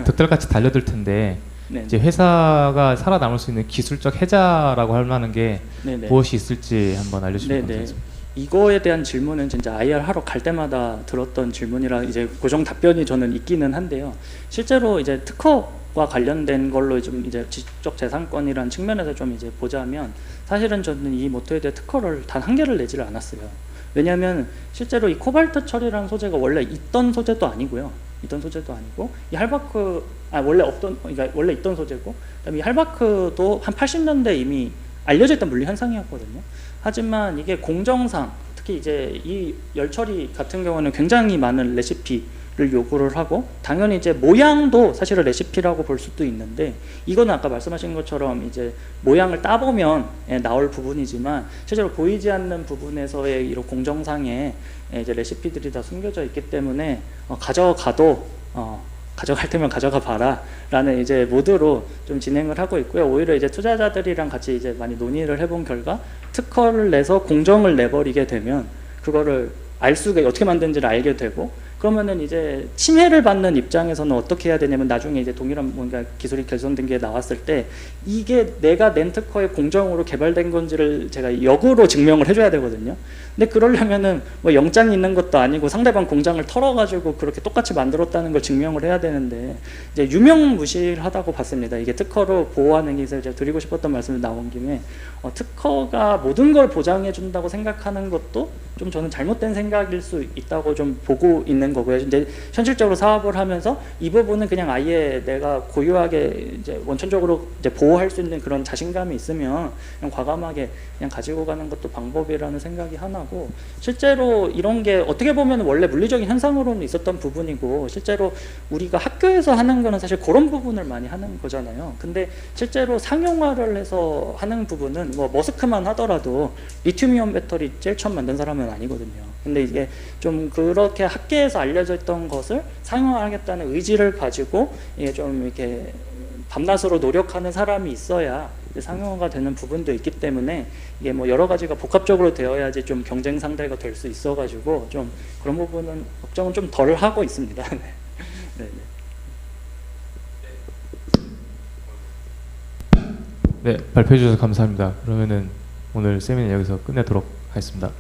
A: 득달같이 달려들 텐데
B: 네네.
A: 이제 회사가 살아남을 수 있는 기술적 해자라고 할 만한 게
B: 네네.
A: 무엇이 있을지 한번 알려주시면
B: 네네.
A: 감사하겠습니다.
B: 이거에 대한 질문은 진짜 IR 하러 갈 때마다 들었던 질문이라 이제 고정 답변이 저는 있기는 한데요. 실제로 이제 특허와 관련된 걸로 좀 이제 지적 재산권이라는 측면에서 좀 이제 보자면 사실은 저는 이 모터에 대해 특허를 단 한 개를 내지를 않았어요. 왜냐하면 실제로 이 코발트 철이라는 소재가 원래 있던 소재도 아니고요. 있던 소재도 아니고 이 할바크 원래 없던 그러니까 원래 있던 소재고 그다음에 이 할바크도 한 80년대 이미 알려져 있던 물리 현상이었거든요. 하지만 이게 공정상 특히 이제 이 열처리 같은 경우는 굉장히 많은 레시피를 요구를 하고 당연히 이제 모양도 사실은 레시피라고 볼 수도 있는데 이거는 아까 말씀하신 것처럼 이제 모양을 따보면 나올 부분이지만 실제로 보이지 않는 부분에서의 이런 공정상의 이제 레시피들이 다 숨겨져 있기 때문에 가져가도 가져갈 테면 가져가 봐라 라는 이제 모드로 좀 진행을 하고 있고요. 오히려 이제 투자자들이랑 같이 이제 많이 논의를 해본 결과 특허를 내서 공정을 내버리게 되면 그거를 알 수가 어떻게 만드는지를 알게 되고 그러면은 이제 침해를 받는 입장에서는 어떻게 해야 되냐면 나중에 이제 동일한 뭔가 기술이 개선된 게 나왔을 때 이게 내가 낸 특허의 공정으로 개발된 건지를 제가 역으로 증명을 해줘야 되거든요. 근데 그러려면은 뭐 영장이 있는 것도 아니고 상대방 공장을 털어가지고 그렇게 똑같이 만들었다는 걸 증명을 해야 되는데 이제 유명무실하다고 봤습니다. 이게 특허로 보호하는 게 제가 드리고 싶었던 말씀이 나온 김에 특허가 모든 걸 보장해 준다고 생각하는 것도 좀 저는 잘못된 생각일 수 있다고 좀 보고 있는 거고요. 이제 현실적으로 사업을 하면서 이 부분은 그냥 아예 내가 고유하게 이제 원천적으로 이제 보호할 수 있는 그런 자신감이 있으면 그냥 과감하게 그냥 가지고 가는 것도 방법이라는 생각이 하나고 실제로 이런 게 어떻게 보면 원래 물리적인 현상으로는 있었던 부분이고 실제로 우리가 학교에서 하는 거는 사실 그런 부분을 많이 하는 거잖아요. 근데 실제로 상용화를 해서 하는 부분은 뭐 머스크만 하더라도 리튬이온 배터리 제일 처음 만든 사람은 아니거든요. 근데 이게 좀 그렇게 학계에서 알려져 있던 것을 상용화하겠다는 의지를 가지고 이게 좀 이렇게 밤낮으로 노력하는 사람이 있어야 상용화가 되는 부분도 있기 때문에 이게 뭐 여러 가지가 복합적으로 되어야지 좀 경쟁 상대가 될 수 있어가지고 좀 그런 부분은 걱정은 좀 덜 하고 있습니다. 네. 네.
A: 네, 발표해 주셔서 감사합니다. 그러면은 오늘 세미나 여기서 끝내도록 하겠습니다.